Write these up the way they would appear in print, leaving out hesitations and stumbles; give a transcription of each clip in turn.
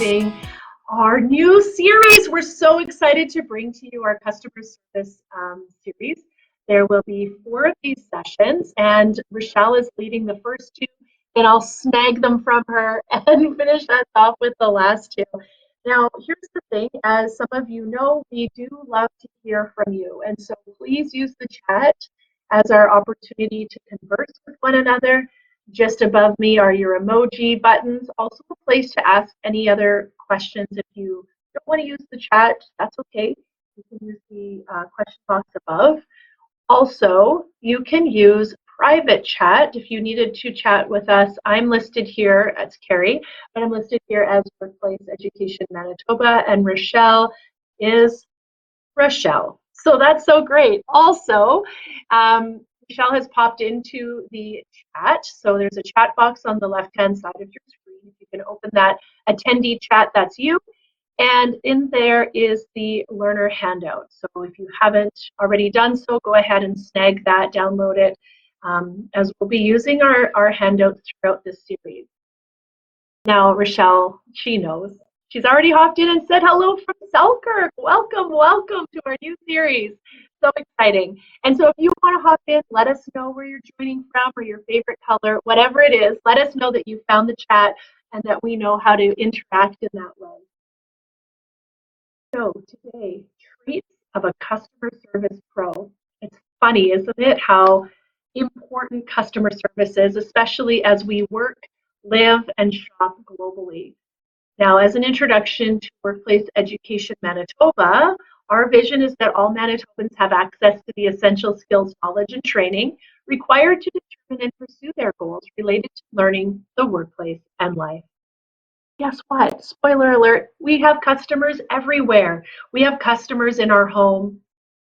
introducing our new series. We're so excited to bring to you our customer service series. There will be 4 of these sessions, and Rochelle is leading the first 2, and I'll snag them from her and finish us off with the last 2. Now, here's the thing, as some of you know, we do love to hear from you, and so please use the chat as our opportunity to converse with one another. Just above me are your emoji buttons, also a place to ask any other questions. If you don't want to use the chat, that's okay. You can use the question box above. Also, you can use private chat if you needed to chat with us. I'm listed here as Carrie, but I'm listed here as Workplace Education Manitoba, and Rochelle is Rochelle. So that's so great. Also, Michelle has popped into the chat. So there's a chat box on the left-hand side of your screen. If you can open that attendee chat, that's you. And in there is the learner handout. So if you haven't already done so, go ahead and snag that, download it, as we'll be using our handouts throughout this series. Now, Rochelle, she knows. She's already hopped in and said hello from Selkirk. Welcome, welcome to our new series. So exciting. And so if you want to hop in, let us know where you're joining from or your favorite color, whatever it is, let us know that you found the chat and that we know how to interact in that way. So today, traits of a customer service pro. It's funny, isn't it, how important customer service is, especially as we work, live, and shop globally. Now, as an introduction to Workplace Education Manitoba, our vision is that all Manitobans have access to the essential skills, knowledge, and training required to determine and pursue their goals related to learning, the workplace, and life. Guess what? Spoiler alert, we have customers everywhere. We have customers in our home,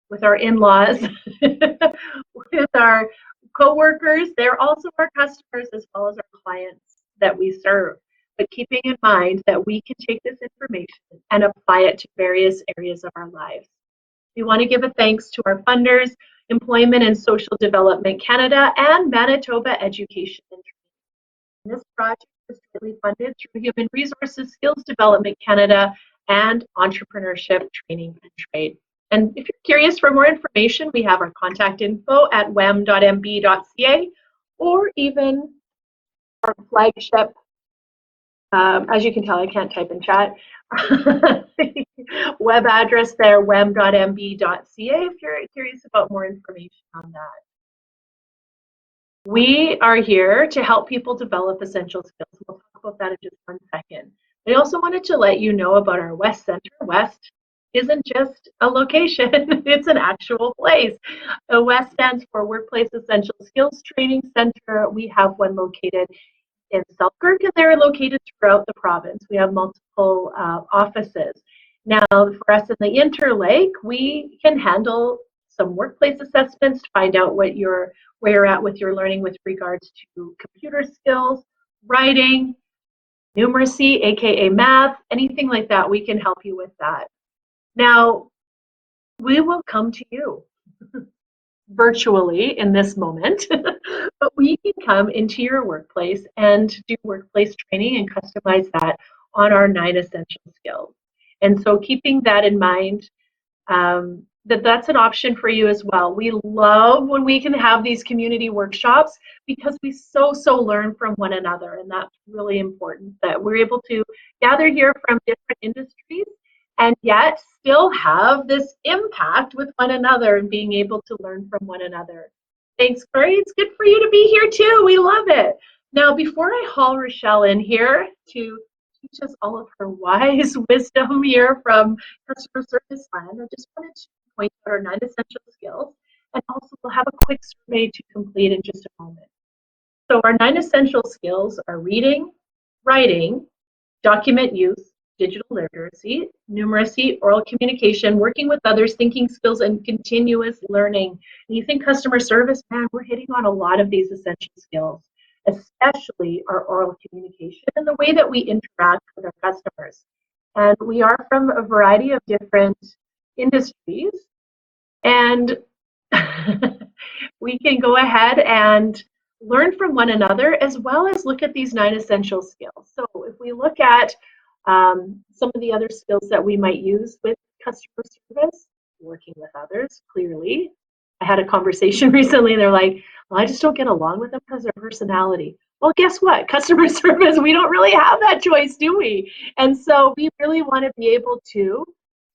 with our in-laws, with our coworkers. They're also our customers as well as our clients that we serve. But keeping in mind that we can take this information and apply it to various areas of our lives. We want to give a thanks to our funders, Employment and Social Development Canada, and Manitoba Education and Training. This project is jointly funded through Human Resources, Skills Development Canada, and Entrepreneurship Training and Trade. And if you're curious for more information, we have our contact info at wem.mb.ca, or even our flagship, as you can tell, I can't type in chat, web address there, wem.mb.ca, if you're curious about more information on that. We are here to help people develop essential skills. We'll talk about that in just 1 second. I also wanted to let you know about our West Center. West isn't just a location, it's an actual place. WEST stands for Workplace Essential Skills Training Center. We have one located in Selkirk, and they're located throughout the province. We have multiple offices. Now, for us in the Interlake, we can handle some workplace assessments to find out where you're at with your learning with regards to computer skills, writing, numeracy, aka math, anything like that. We can help you with that. Now, we will come to you virtually in this moment, but we can come into your workplace and do workplace training and customize that on our 9 essential skills. And so keeping that in mind, that's an option for you as well. We love when we can have these community workshops because we so learn from one another, and that's really important that we're able to gather here from different industries and yet still have this impact with one another and being able to learn from one another. Thanks, Corey. It's good for you to be here too. We love it. Now, before I haul Rochelle in here to teach us all of her wise wisdom here from Customer Service Land, I just wanted to point out our 9 essential skills, and also we'll have a quick survey to complete in just a moment. So our 9 essential skills are reading, writing, document use, digital literacy, numeracy, oral communication, working with others, thinking skills, and continuous learning. And you think customer service, man, we're hitting on a lot of these essential skills, especially our oral communication and the way that we interact with our customers. And we are from a variety of different industries, and we can go ahead and learn from one another as well as look at these 9 essential skills. So if we look at Some of the other skills that we might use with customer service, working with others, clearly. I had a conversation recently and they're like, well, I just don't get along with them because of their personality. Well, guess what? Customer service, we don't really have that choice, do we? And so we really want to be able to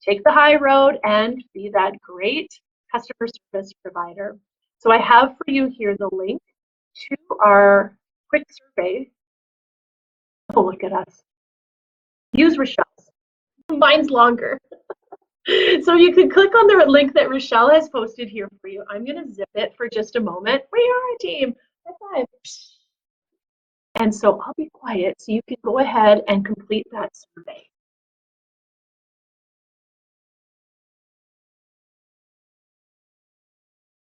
take the high road and be that great customer service provider. So I have for you here the link to our quick survey. Oh, look at us. Use Rochelle's. Mine's longer. So you can click on the link that Rochelle has posted here for you. I'm going to zip it for just a moment. We are a team. High five. And so I'll be quiet so you can go ahead and complete that survey.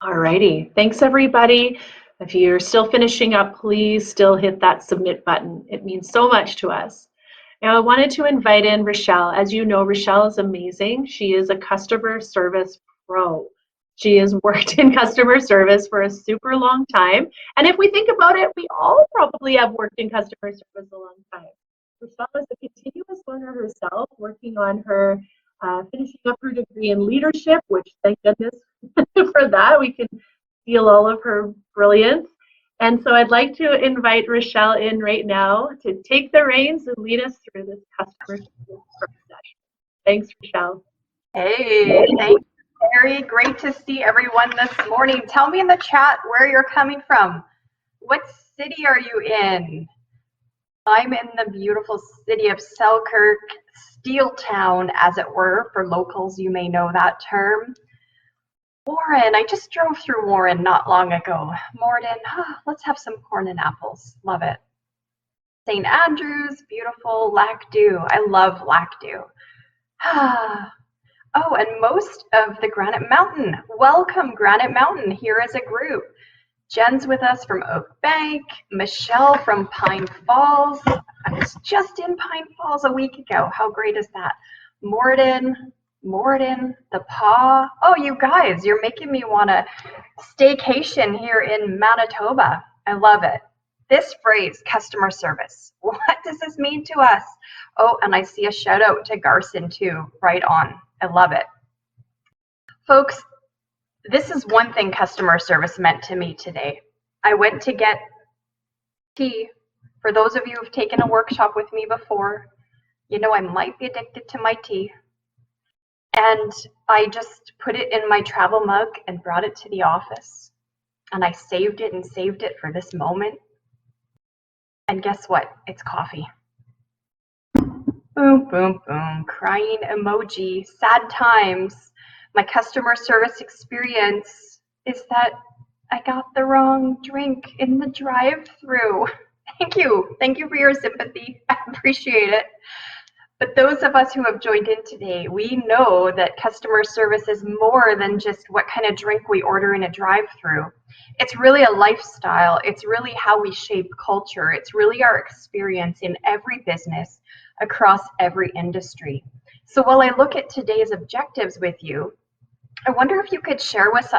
Alrighty, thanks everybody. If you're still finishing up, please still hit that submit button. It means so much to us. Now I wanted to invite in Rochelle. As you know, Rochelle is amazing. She is a customer service pro. She has worked in customer service for a super long time. And if we think about it, we all probably have worked in customer service a long time. Rochelle is a continuous learner herself, working on her finishing up her degree in leadership, which thank goodness for that. We can feel all of her brilliance. And so I'd like to invite Rochelle in right now to take the reins and lead us through this customer service session. Thanks, Rochelle. Hey, thanks, Terry. Great to see everyone this morning. Tell me in the chat where you're coming from. What city are you in? I'm in the beautiful city of Selkirk, Steel Town, as it were. For locals, you may know that term. Warren, I just drove through Warren not long ago. Morden, let's have some corn and apples. Love it. St. Andrews, beautiful. Lac-Dew, I love Lac-Dew. Oh, and most of the Granite Mountain. Welcome, Granite Mountain, here as a group. Jen's with us from Oak Bank. Michelle from Pine Falls. I was just in Pine Falls a week ago. How great is that? Morden, the Paw. Oh, you guys, you're making me want to staycation here in Manitoba. I love it. This phrase, customer service, what does this mean to us? Oh, and I see a shout out to Garson too, right on. I love it. Folks, this is one thing customer service meant to me today. I went to get tea. For those of you who've taken a workshop with me before, you know I might be addicted to my tea. And I just put it in my travel mug and brought it to the office. And I saved it for this moment. And guess what? It's coffee. Boom, boom, boom. Crying emoji. Sad times. My customer service experience is that I got the wrong drink in the drive-thru. Thank you. Thank you for your sympathy. I appreciate it. But those of us who have joined in today, we know that customer service is more than just what kind of drink we order in a drive-thru. It's really a lifestyle. It's really how we shape culture. It's really our experience in every business across every industry. So while I look at today's objectives with you, I wonder if you could share with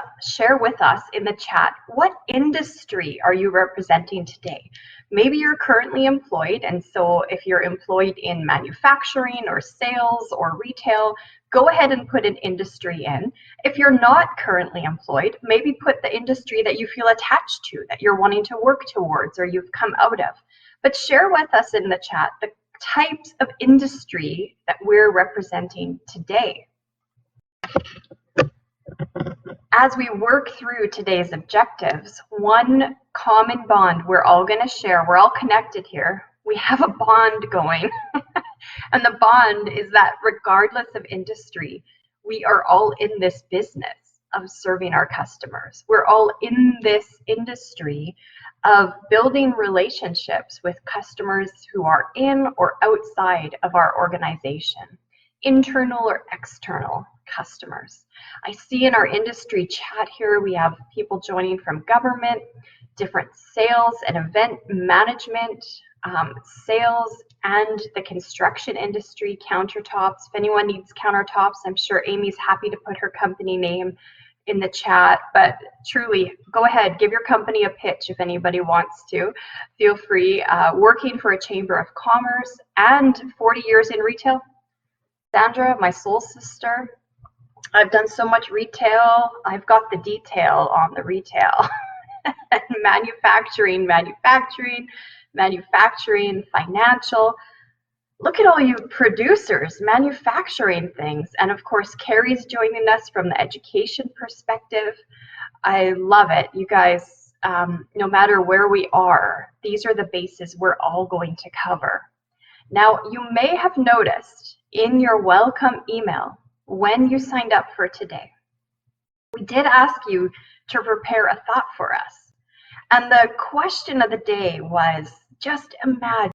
us in the chat, what industry are you representing today? Maybe you're currently employed, and so if you're employed in manufacturing or sales or retail, go ahead and put an industry in. If you're not currently employed, maybe put the industry that you feel attached to, that you're wanting to work towards or you've come out of. But share with us in the chat the types of industry that we're representing today. As we work through today's objectives, one common bond we're all going to share, we're all connected here, we have a bond going. And the bond is that regardless of industry, we are all in this business of serving our customers. We're all in this industry of building relationships with customers who are in or outside of our organization, internal or external customers. I see in our industry chat here, we have people joining from government, different sales and event management, sales and the construction industry, countertops. If anyone needs countertops, I'm sure Amy's happy to put her company name in the chat, but truly, go ahead, give your company a pitch if anybody wants to. Feel free. Working for a chamber of commerce and 40 years in retail. Sandra, my soul sister. I've done so much retail. I've got the detail on the retail. And manufacturing, financial. Look at all you producers manufacturing things. And of course, Carrie's joining us from the education perspective. I love it. You guys, no matter where we are, these are the bases we're all going to cover. Now, you may have noticed in your welcome email when you signed up for today, we did ask you to prepare a thought for us. And the question of the day was, just imagine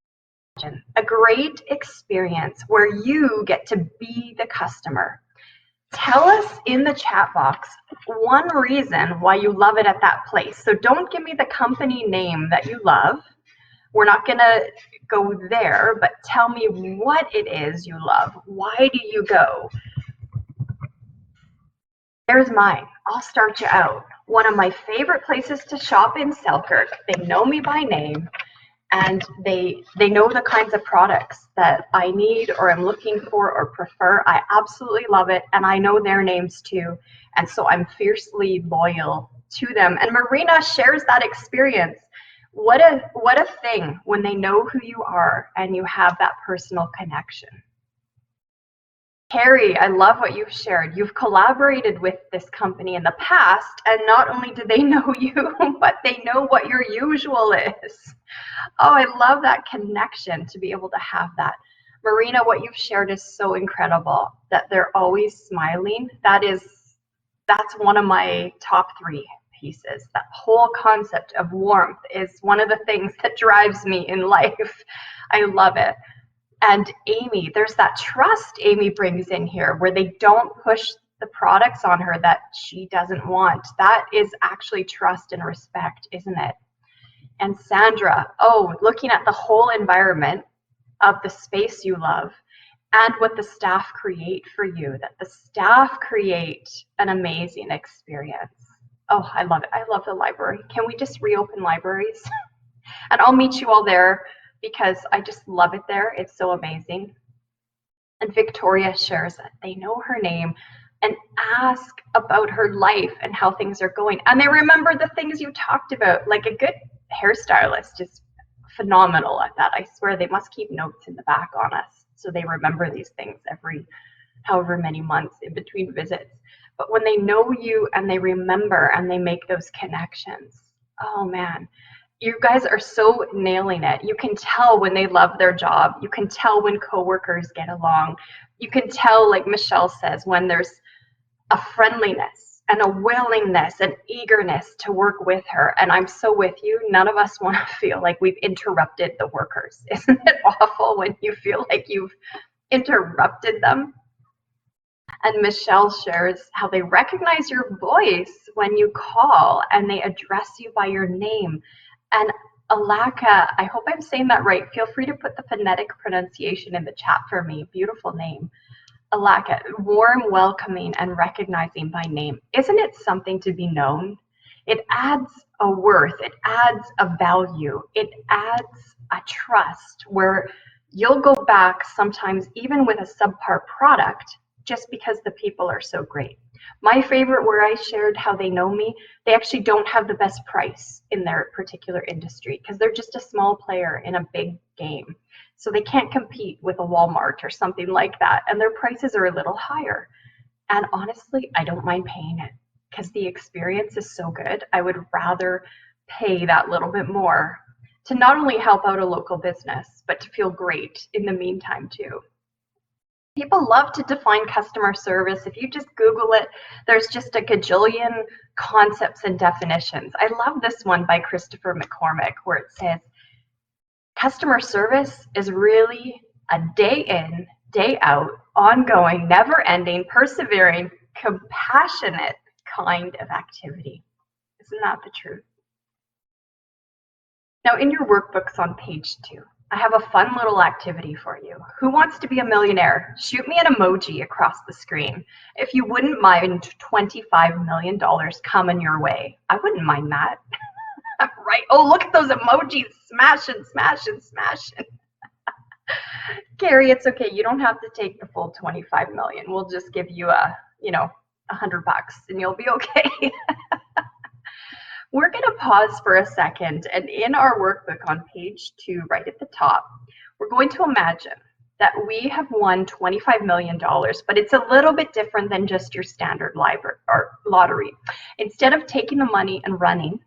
a great experience where you get to be the customer. Tell us in the chat box one reason why you love it at that place. So don't give me the company name that you love. We're not going to go there, but tell me what it is you love. Why do you go? There's mine. I'll start you out. One of my favorite places to shop in Selkirk. They know me by name, and they know the kinds of products that I need or am looking for or prefer. I absolutely love it, and I know their names too, and so I'm fiercely loyal to them. And Marina shares that experience. What a thing when they know who you are and you have that personal connection. Carrie, I love what you've shared. You've collaborated with this company in the past, and not only do they know you, but they know what your usual is. Oh, I love that connection to be able to have that. Marina, what you've shared is so incredible, that they're always smiling. That's one of my top 3 pieces. That whole concept of warmth is one of the things that drives me in life. I love it. And Amy, there's that trust Amy brings in here where they don't push the products on her that she doesn't want. That is actually trust and respect, isn't it? And Sandra, oh, looking at the whole environment of the space you love and what the staff create for you, that the staff create an amazing experience. Oh, I love it. I love the library. Can we just reopen libraries? And I'll meet you all there, because I just love it there. It's so amazing. And Victoria shares that they know her name and ask about her life and how things are going. And they remember the things you talked about. Like, a good hairstylist is phenomenal at that. I swear they must keep notes in the back on us so they remember these things every however many months in between visits. But when they know you and they remember and they make those connections, oh man, you guys are so nailing it. You can tell when they love their job. You can tell when coworkers get along. You can tell, like Michelle says, when there's a friendliness and a willingness and eagerness to work with her. And I'm so with you. None of us want to feel like we've interrupted the workers. Isn't it awful when you feel like you've interrupted them? And Michelle shares how they recognize your voice when you call and they address you by your name. And Alaka, I hope I'm saying that right. Feel free to put the phonetic pronunciation in the chat for me. Beautiful name. Alaka, warm, welcoming, and recognizing by name. Isn't it something to be known? It adds a worth. It adds a value. It adds a trust where you'll go back sometimes even with a subpar product just because the people are so great. My favorite, where I shared how they know me, they actually don't have the best price in their particular industry because they're just a small player in a big game. So they can't compete with a Walmart or something like that. And their prices are a little higher. And honestly, I don't mind paying it because the experience is so good. I would rather pay that little bit more to not only help out a local business, but to feel great in the meantime too. People love to define customer service. If you just Google it, there's just a gajillion concepts and definitions. I love this one by Christopher McCormick, where it says, customer service is really a day in, day out, ongoing, never-ending, persevering, compassionate kind of activity. Isn't that the truth? Now, in your workbooks on page 2, I have a fun little activity for you. Who wants to be a millionaire? Shoot me an emoji across the screen. If you wouldn't mind $25 million coming your way, I wouldn't mind that. Right? Oh, look at those emojis, smashing, smashing, smashing. Carrie, it's okay. You don't have to take the full 25 million. We'll just give you $100 and you'll be okay. We're going to pause for a second, and in our workbook on page 2, right at the top, we're going to imagine that we have won $25 million, but it's a little bit different than just your standard lottery. Instead of taking the money and running,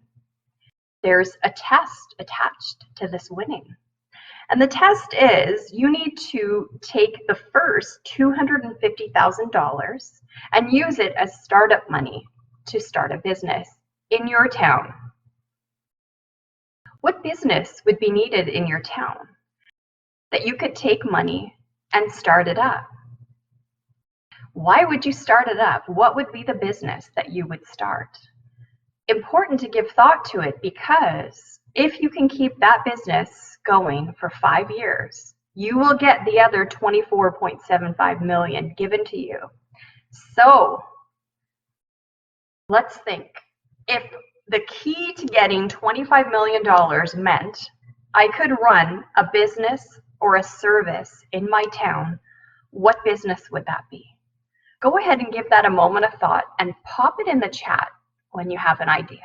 there's a test attached to this winning. And the test is you need to take the first $250,000 and use it as startup money to start a business in your town. What business would be needed in your town that you could take money and start it up? Why would you start it up? What would be the business that you would start? Important to give thought to it, because if you can keep that business going for 5 years, you will get the other 24.75 million given to you. So let's think. If the key to getting $25 million meant I could run a business or a service in my town, what business would that be? Go ahead and give that a moment of thought and pop it in the chat when you have an idea.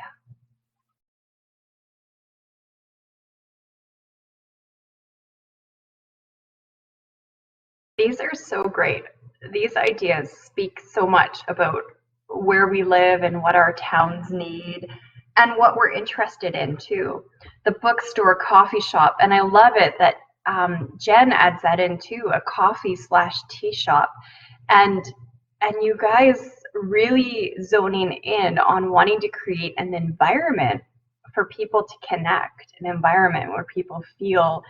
These are so great. These ideas speak so much about where we live and what our towns need and what we're interested in too. The bookstore, coffee shop, and I love it that Jen adds that in too, a coffee/tea shop. And you guys really zoning in on wanting to create an environment for people to connect, an environment where people feel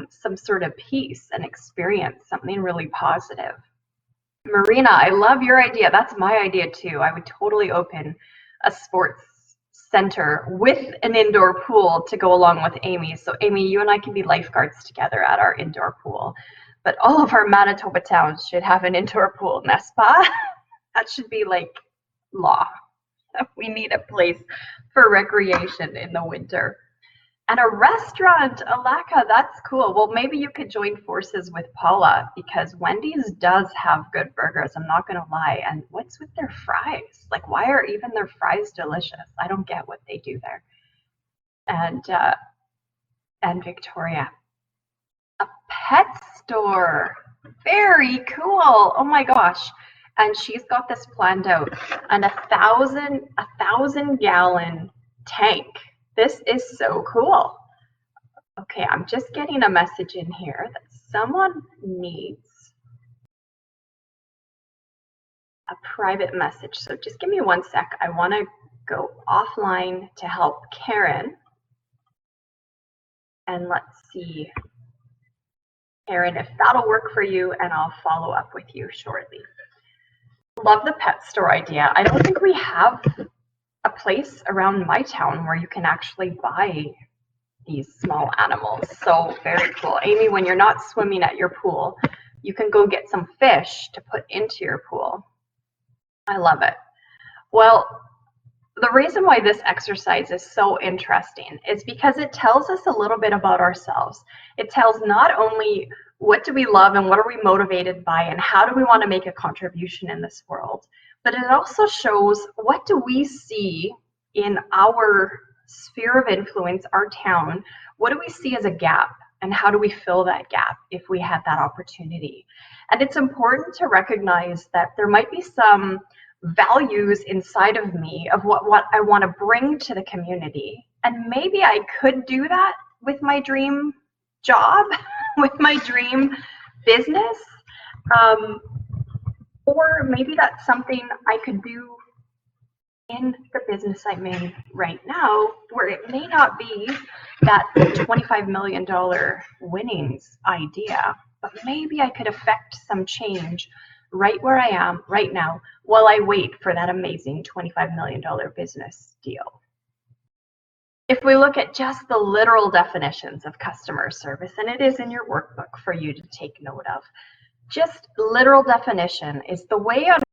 some sort of peace and experience something really positive. Marina, I love your idea. That's my idea too. I would totally open a sports center with an indoor pool to go along with Amy. So Amy, you and I can be lifeguards together at our indoor pool. But all of our Manitoba towns should have an indoor pool, n'est-ce pas? That should be like law. We need a place for recreation in the winter. And a restaurant, Alaka, that's cool. Well, maybe you could join forces with Paula, because Wendy's does have good burgers, I'm not going to lie. And what's with their fries? Like, why are even their fries delicious? I don't get what they do there. And Victoria, a pet store. Very cool. Oh my gosh. And she's got this planned out. And a thousand gallon tank. This is so cool. Okay, I'm just getting a message in here that someone needs a private message. So just give me 1 sec. I want to go offline to help Karen. And let's see, Karen, if that'll work for you, and I'll follow up with you shortly. Love the pet store idea. I don't think we have a place around my town where you can actually buy these small animals. So very cool. Amy, when you're not swimming at your pool, you can go get some fish to put into your pool. I love it. Well, the reason why this exercise is so interesting is because it tells us a little bit about ourselves. It tells not only what do we love and what are we motivated by and how do we want to make a contribution in this world, but it also shows what do we see in our sphere of influence, our town, what do we see as a gap and how do we fill that gap if we had that opportunity. And it's important to recognize that there might be some values inside of me of what I want to bring to the community. And maybe I could do that with my dream job, with my dream business. Or maybe that's something I could do in the business I'm in right now, where it may not be that $25 million winnings idea, but maybe I could affect some change right where I am right now while I wait for that amazing $25 million business deal. If we look at just the literal definitions of customer service, and it is in your workbook for you to take note of, just literal definition is the way an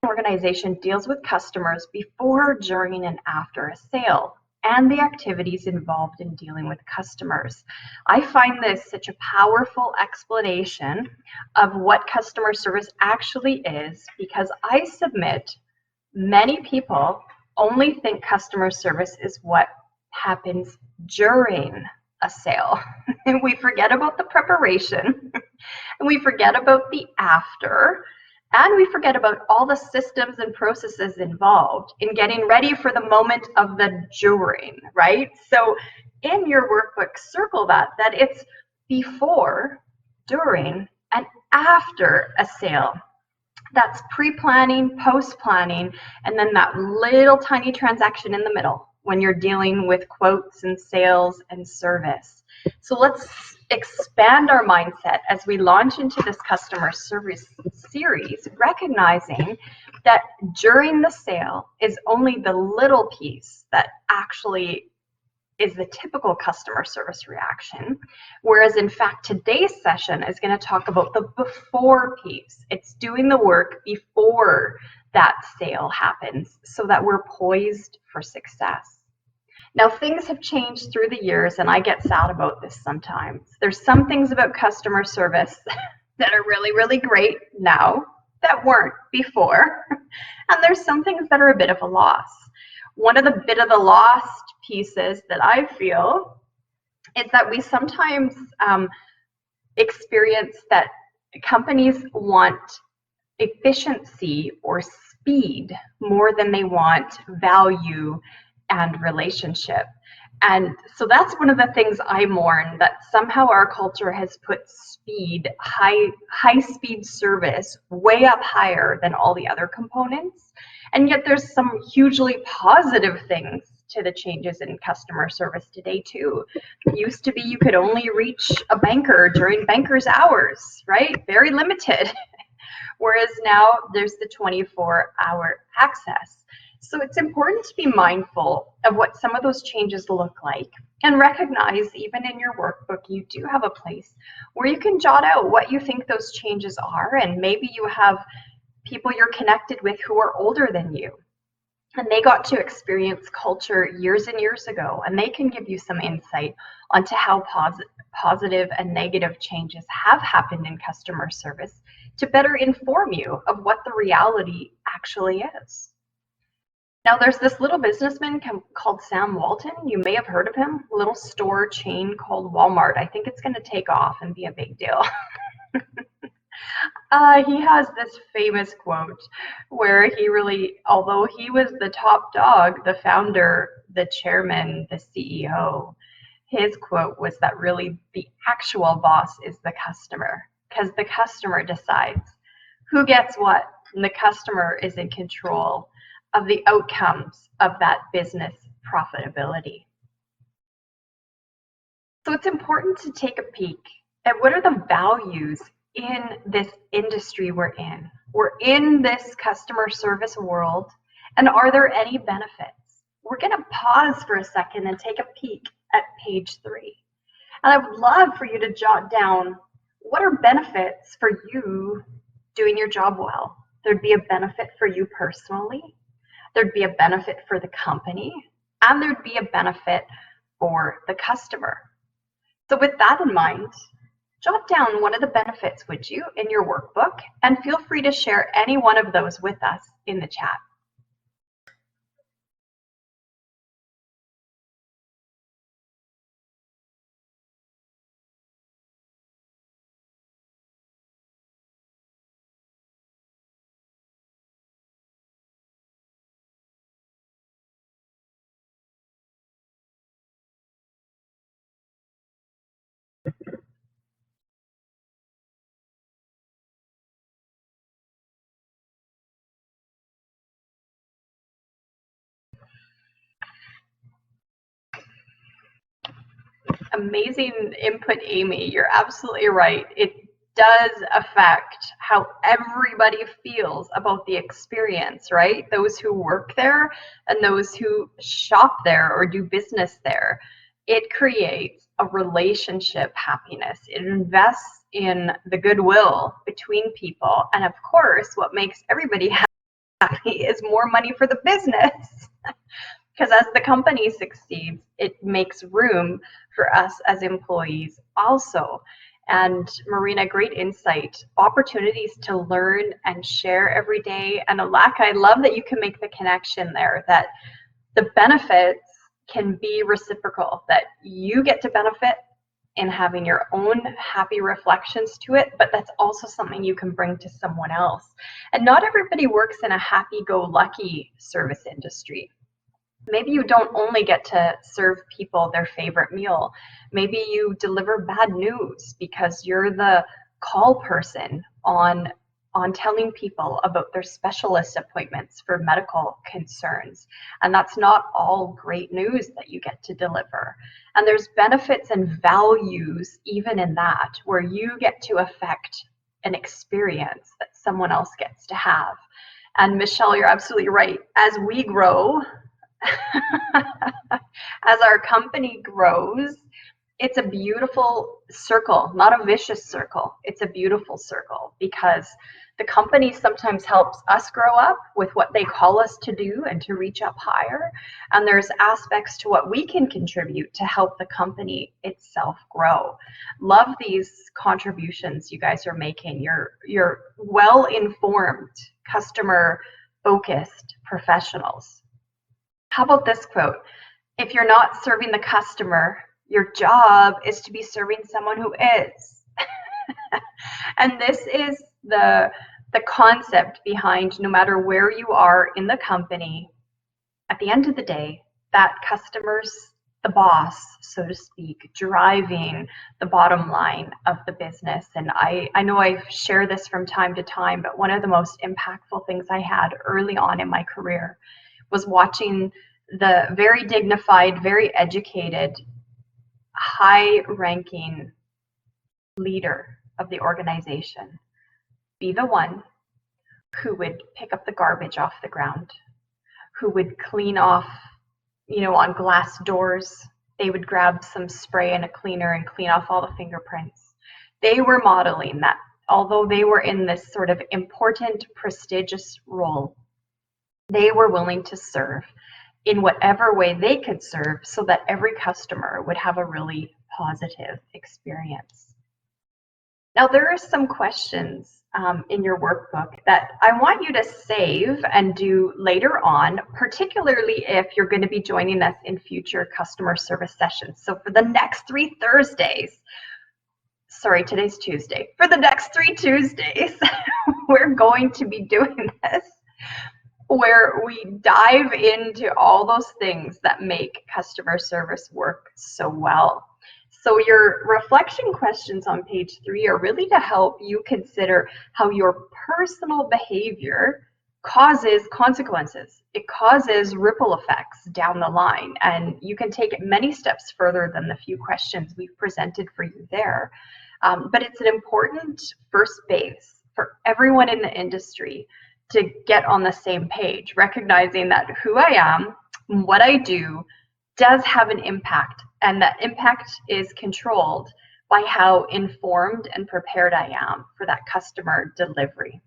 organization deals with customers before, during, and after a sale, and the activities involved in dealing with customers. I find this such a powerful explanation of what customer service actually is, because I submit many people only think customer service is what happens during a sale. And we forget about the preparation, and we forget about the after, and we forget about all the systems and processes involved in getting ready for the moment of the during, right? So in your workbook, circle that it's before, during, and after a sale. That's pre-planning, post-planning, and then that little tiny transaction in the middle when you're dealing with quotes and sales and service. So let's expand our mindset as we launch into this customer service series, recognizing that during the sale is only the little piece that actually is the typical customer service reaction, whereas in fact today's session is going to talk about the before piece. It's doing the work before that sale happens so that we're poised for success. Now, things have changed through the years, and I get sad about this sometimes. There's some things about customer service that are really, really great now that weren't before, and there's some things that are a bit of a loss. One of the bit of the lost pieces that I feel is that we sometimes experience that companies want efficiency or speed more than they want value and relationship. And so that's one of the things I mourn, that somehow our culture has put speed, high speed service way up higher than all the other components. And yet there's some hugely positive things to the changes in customer service today too. It used to be you could only reach a banker during banker's hours, right? Very limited. Whereas now there's the 24-hour access. So it's important to be mindful of what some of those changes look like, and recognize even in your workbook you do have a place where you can jot out what you think those changes are, and maybe you have people you're connected with who are older than you, and they got to experience culture years and years ago, and they can give you some insight onto how positive and negative changes have happened in customer service to better inform you of what the reality actually is. Now, there's this little businessman called Sam Walton. You may have heard of him. A little store chain called Walmart. I think it's going to take off and be a big deal. He has this famous quote where he really, although he was the top dog, the founder, the chairman, the CEO, his quote was that really the actual boss is the customer, because the customer decides who gets what, and the customer is in control of the outcomes of that business profitability. So it's important to take a peek at what are the values in this industry we're in. We're in this customer service world, and are there any benefits? We're going to pause for a second and take a peek at page 3. And I would love for you to jot down what are benefits for you doing your job well. There'd be a benefit for you personally, there'd be a benefit for the company, and there'd be a benefit for the customer. So with that in mind, jot down one of the benefits, would you, in your workbook, and feel free to share any one of those with us in the chat. Amazing input, Amy. You're absolutely right. It does affect how everybody feels about the experience, right? Those who work there and those who shop there or do business there. It creates a relationship happiness. It invests in the goodwill between people. And of course, what makes everybody happy is more money for the business. Because as the company succeeds, it makes room for us as employees also. And Marina, great insight, opportunities to learn and share every day. And Alaka, I love that you can make the connection there, that the benefits can be reciprocal, that you get to benefit in having your own happy reflections to it, but that's also something you can bring to someone else. And not everybody works in a happy-go-lucky service industry. Maybe you don't only get to serve people their favorite meal. Maybe you deliver bad news because you're the call person on telling people about their specialist appointments for medical concerns. And that's not all great news that you get to deliver. And there's benefits and values even in that, where you get to affect an experience that someone else gets to have. And Michelle, you're absolutely right. As we grow, as our company grows, it's a beautiful circle, not a vicious circle. It's a beautiful circle because the company sometimes helps us grow up with what they call us to do and to reach up higher. And there's aspects to what we can contribute to help the company itself grow. Love these contributions you guys are making. You're well-informed, customer-focused professionals. How about this quote? If you're not serving the customer, your job is to be serving someone who is. And this is the concept behind, no matter where you are in the company, at the end of the day, that customer's the boss, so to speak, driving the bottom line of the business. And I know I share this from time to time, but one of the most impactful things I had early on in my career was watching the very dignified, very educated, high-ranking leader of the organization be the one who would pick up the garbage off the ground, who would clean off, on glass doors. They would grab some spray and a cleaner and clean off all the fingerprints. They were modeling that, although they were in this sort of important, prestigious role, they were willing to serve in whatever way they could serve so that every customer would have a really positive experience. Now, there are some questions in your workbook that I want you to save and do later on, particularly if you're going to be joining us in future customer service sessions. So for the next 3 Thursdays, sorry, today's Tuesday. For the next 3 Tuesdays, we're going to be doing this, where we dive into all those things that make customer service work so well. So your reflection questions on page 3 are really to help you consider how your personal behavior causes consequences. It causes ripple effects down the line, and you can take it many steps further than the few questions we've presented for you there. But it's an important first base for everyone in the industry to get on the same page, recognizing that who I am, what I do, does have an impact, and that impact is controlled by how informed and prepared I am for that customer delivery.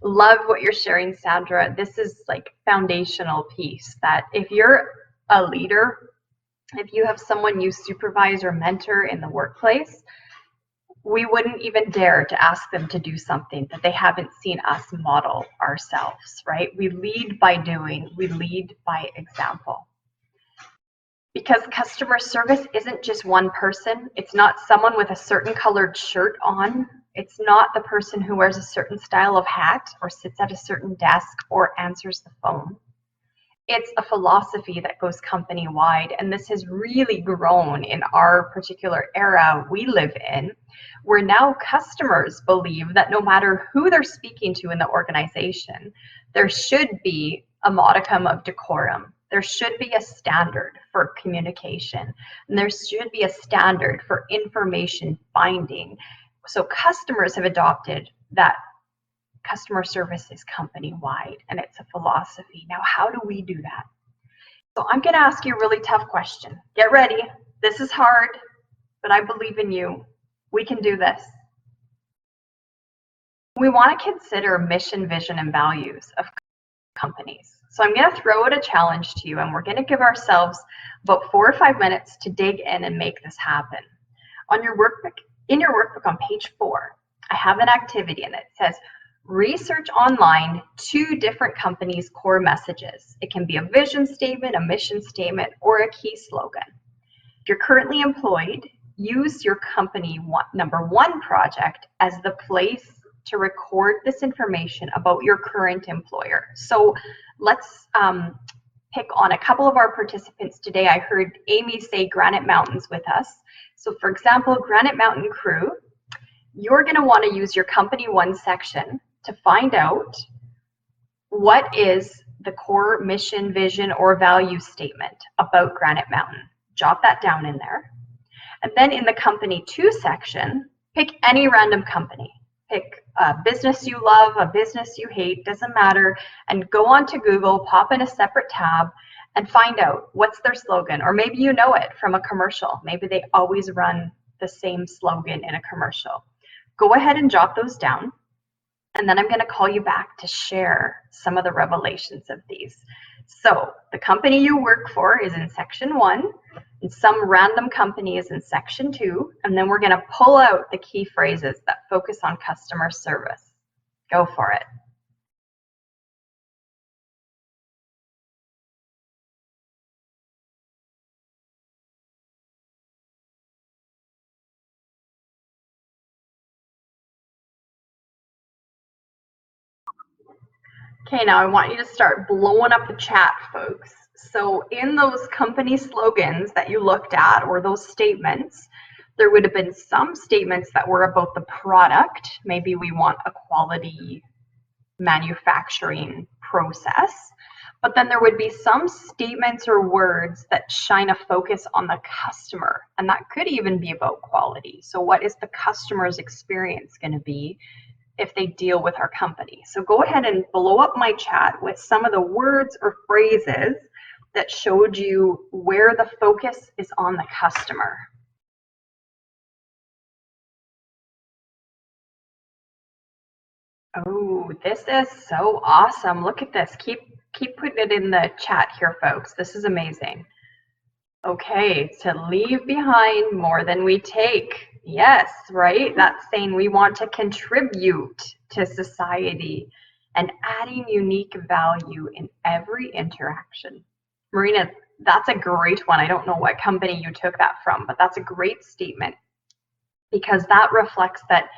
Love what you're sharing, Sandra. This is like foundational piece, that if you're a leader, if you have someone you supervise or mentor in the workplace, we wouldn't even dare to ask them to do something that they haven't seen us model ourselves, right? We lead by doing, we lead by example. Because customer service isn't just one person. It's not someone with a certain colored shirt on. It's not the person who wears a certain style of hat or sits at a certain desk or answers the phone. It's a philosophy that goes company-wide, and this has really grown in our particular era we live in, where now customers believe that no matter who they're speaking to in the organization, there should be a modicum of decorum. There should be a standard for communication, and there should be a standard for information binding. So customers have adopted that customer service is company-wide and it's a philosophy. Now, how do we do that? So I'm going to ask you a really tough question. Get ready. This is hard, but I believe in you. We can do this. We want to consider mission, vision, and values of companies. So I'm going to throw out a challenge to you, and we're going to give ourselves about 4 or 5 minutes to dig in and make this happen. On your workbook, in your workbook on page 4, I have an activity and it says, research online 2 different companies' core messages. It can be a vision statement, a mission statement, or a key slogan. If you're currently employed, use your company number 1 project as the place to record this information about your current employer. So let's pick on a couple of our participants today. I heard Amy say Granite Mountains with us. So for example, Granite Mountain Crew, you're going to want to use your company 1 section to find out what is the core mission, vision, or value statement about Granite Mountain. Jot that down in there. And then in the company 2 section, pick any random company. Pick a business you love, a business you hate, doesn't matter, and go onto Google, pop in a separate tab, and find out what's their slogan. Or maybe you know it from a commercial. Maybe they always run the same slogan in a commercial. Go ahead and jot those down. And then I'm going to call you back to share some of the revelations of these. So the company you work for is in section 1, and some random company is in section 2, and then we're going to pull out the key phrases that focus on customer service. Go for it. Okay, now I want you to start blowing up the chat, folks. So in those company slogans that you looked at, or those statements, there would have been some statements that were about the product. Maybe we want a quality manufacturing process. But then there would be some statements or words that shine a focus on the customer. And that could even be about quality. So what is the customer's experience going to be if they deal with our company? So go ahead and blow up my chat with some of the words or phrases that showed you where the focus is on the customer. Oh, this is so awesome. Look at this. Keep putting it in the chat here, folks. This is amazing. Okay, to leave behind more than we take. Yes, right? That's saying we want to contribute to society and adding unique value in every interaction. Marina, that's a great one. I don't know what company you took that from, but that's a great statement because that reflects that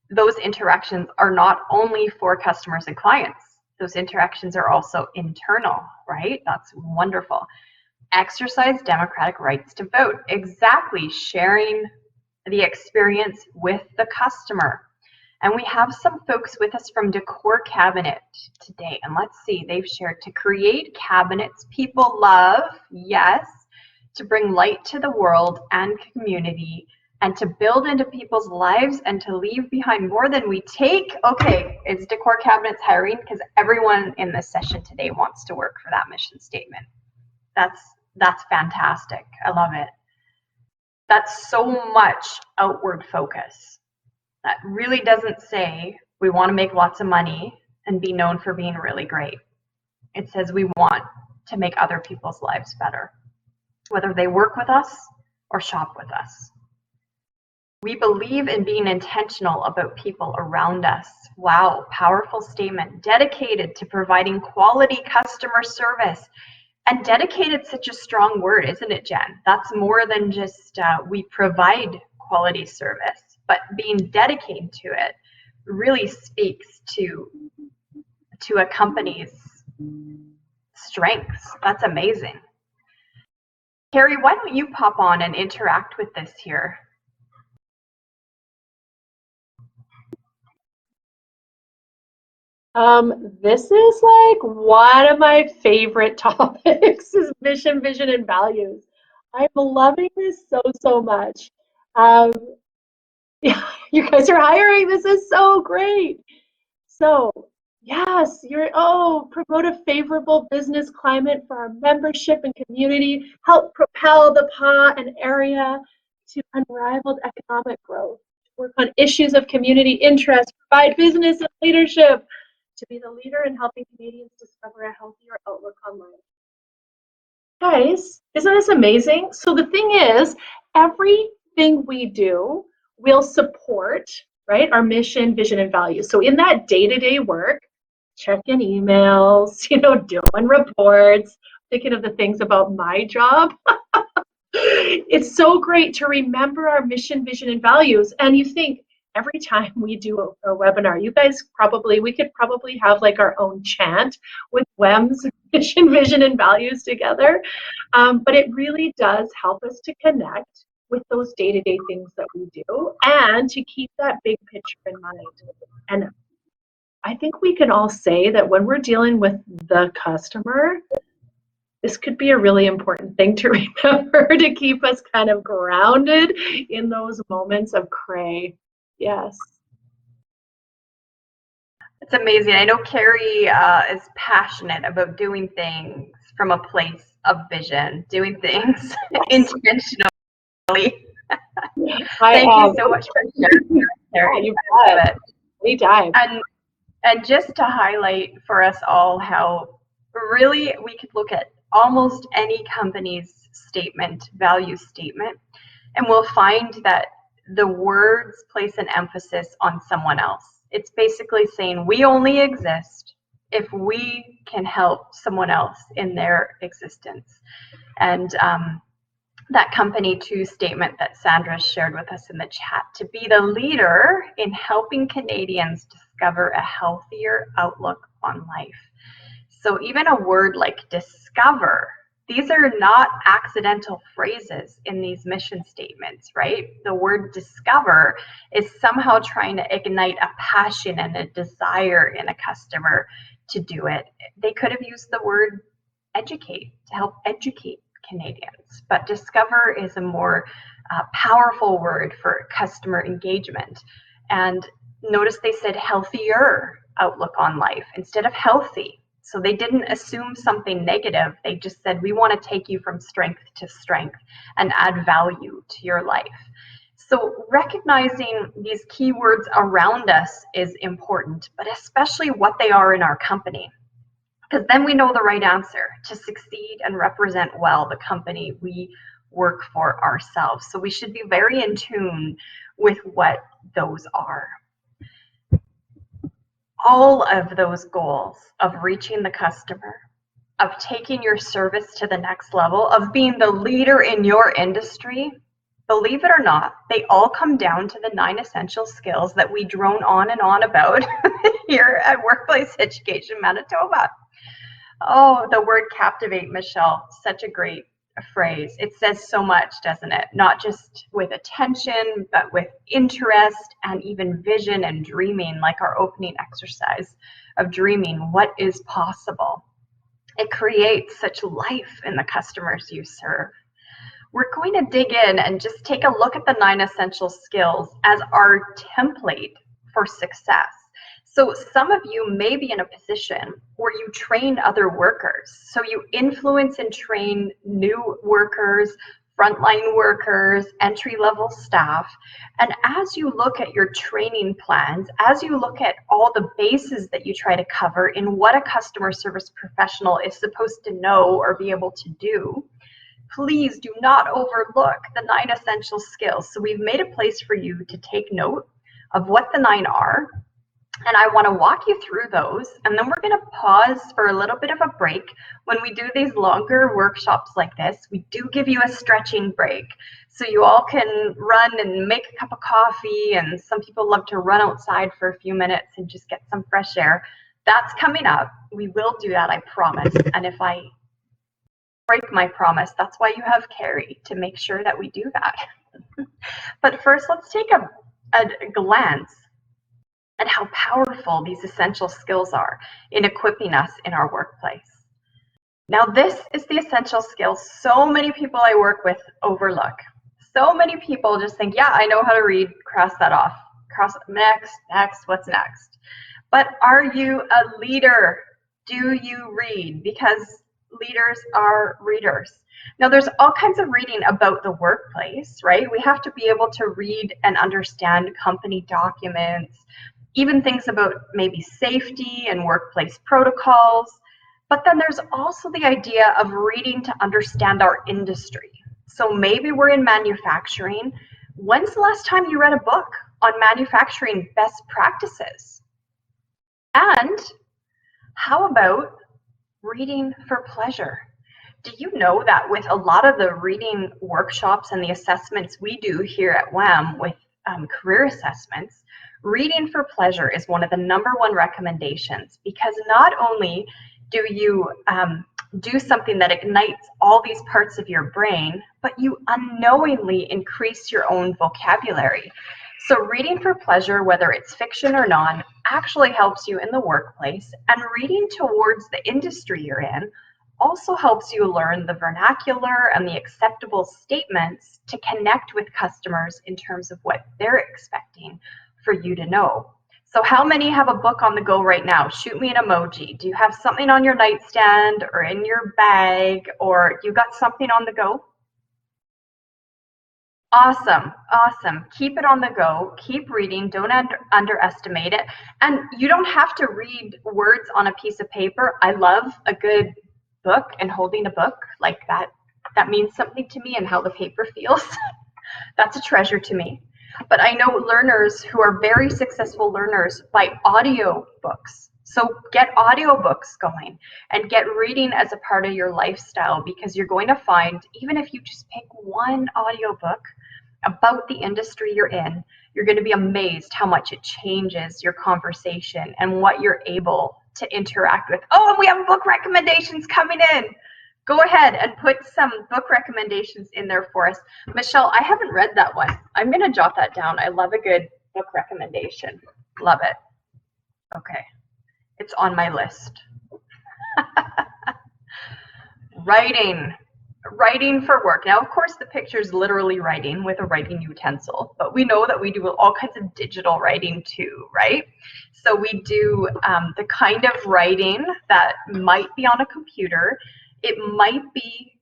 those interactions are not only for customers and clients. Those interactions are also internal, right? That's wonderful. Exercise democratic rights to vote. Exactly, sharing the experience with the customer. And we have some folks with us from Decor Cabinet today. And let's see, they've shared to create cabinets people love, yes, to bring light to the world and community, and to build into people's lives and to leave behind more than we take. Okay, is Decor Cabinets hiring? Because everyone in this session today wants to work for that mission statement. That's fantastic. I love it. That's so much outward focus. That really doesn't say we want to make lots of money and be known for being really great. It says we want to make other people's lives better, whether they work with us or shop with us. We believe in being intentional about people around us. Wow, powerful statement. Dedicated to providing quality customer service. And dedicated, such a strong word, isn't it, Jen? That's more than just we provide quality service, but being dedicated to it really speaks to a company's strengths. That's amazing. Carrie, why don't you pop on and interact with this here? This is like one of my favorite topics is mission, vision, and values. I'm loving this so much. Yeah, You guys are hiring. This is so great. So, yes, promote a favorable business climate for our membership and community, help propel the PA and area to unrivaled economic growth, work on issues of community interest, provide business and leadership, to be the leader in helping Canadians discover a healthier outlook on life. Guys, isn't this amazing? So the thing is, everything we do will support, right, our mission, vision, and values. So in that day-to-day work, checking emails, doing reports, thinking of the things about my job. It's so great to remember our mission, vision, and values. And you think, every time we do a webinar, we could probably have like our own chant with WEM's mission, vision, and values together. But it really does help us to connect with those day-to-day things that we do and to keep that big picture in mind. And I think we can all say that when we're dealing with the customer, this could be a really important thing to remember to keep us kind of grounded in those moments of cray. Yes. It's amazing. I know Carrie is passionate about doing things from a place of vision, doing things intentionally. Thank you so much for sharing, Carrie. Anytime. And just to highlight for us all how really we could look at almost any company's value statement, and we'll find that the words place an emphasis on someone else. It's basically saying we only exist if we can help someone else in their existence. And that company too statement that Sandra shared with us in the chat, to be the leader in helping Canadians discover a healthier outlook on life. So even a word like discover, these are not accidental phrases in these mission statements, right? The word discover is somehow trying to ignite a passion and a desire in a customer to do it. They could have used the word educate to help educate Canadians, but discover is a more powerful word for customer engagement. And notice they said healthier outlook on life instead of healthy. So they didn't assume something negative. They just said, we want to take you from strength to strength and add value to your life. So recognizing these keywords around us is important, but especially what they are in our company, because then we know the right answer to succeed and represent well the company we work for ourselves. So we should be very in tune with what those are. All of those goals of reaching the customer, of taking your service to the next level, of being the leader in your industry, believe it or not, they all come down to the 9 essential skills that we drone on and on about here at Workplace Education Manitoba. Oh, the word captivate, Michelle, such a great phrase. It says so much, doesn't it? Not just with attention, but with interest and even vision and dreaming, like our opening exercise of dreaming what is possible. It creates such life in the customers you serve. We're going to dig in and just take a look at the 9 essential skills as our template for success. So some of you may be in a position where you train other workers. So you influence and train new workers, frontline workers, entry-level staff. And as you look at your training plans, as you look at all the bases that you try to cover in what a customer service professional is supposed to know or be able to do, please do not overlook the 9 essential skills. So we've made a place for you to take note of what the 9 are. And I want to walk you through those, and then we're going to pause for a little bit of a break. When we do these longer workshops like this, we do give you a stretching break. So you all can run and make a cup of coffee, and some people love to run outside for a few minutes and just get some fresh air. That's coming up. We will do that, I promise. And if I break my promise, that's why you have Carrie, to make sure that we do that. But first, let's take a glance and how powerful these essential skills are in equipping us in our workplace. Now, this is the essential skills so many people I work with overlook. So many people just think, yeah, I know how to read, cross that off, across, next, what's next? But are you a leader? Do you read? Because leaders are readers. Now, there's all kinds of reading about the workplace, right? We have to be able to read and understand company documents, even things about maybe safety and workplace protocols. But then there's also the idea of reading to understand our industry. So maybe we're in manufacturing. When's the last time you read a book on manufacturing best practices? And how about reading for pleasure? Do you know that with a lot of the reading workshops and the assessments we do here at WAM with career assessments, reading for pleasure is one of the #1 recommendations, because not only do you do something that ignites all these parts of your brain, but you unknowingly increase your own vocabulary. So reading for pleasure, whether it's fiction or non, actually helps you in the workplace, and reading towards the industry you're in also helps you learn the vernacular and the acceptable statements to connect with customers in terms of what they're expecting for you to know. So how many have a book on the go right now? Shoot me an emoji. Do you have something on your nightstand or in your bag, or you got something on the go? Awesome, awesome. Keep it on the go. Keep reading. Don't underestimate it. And you don't have to read words on a piece of paper. I love a good book and holding a book like that. That means something to me, and how the paper feels. That's a treasure to me. But I know learners who are very successful learners by audio books. So get audiobooks going and get reading as a part of your lifestyle, because you're going to find, even if you just pick one audiobook about the industry you're in, you're going to be amazed how much it changes your conversation and what you're able to interact with. Oh, and we have book recommendations coming in. Go ahead and put some book recommendations in there for us. Michelle, I haven't read that one. I'm going to jot that down. I love a good book recommendation. Love it. Okay. It's on my list. Writing for work. Now, of course, the picture is literally writing with a writing utensil, but we know that we do all kinds of digital writing too, right? So we do the kind of writing that might be on a computer. It might be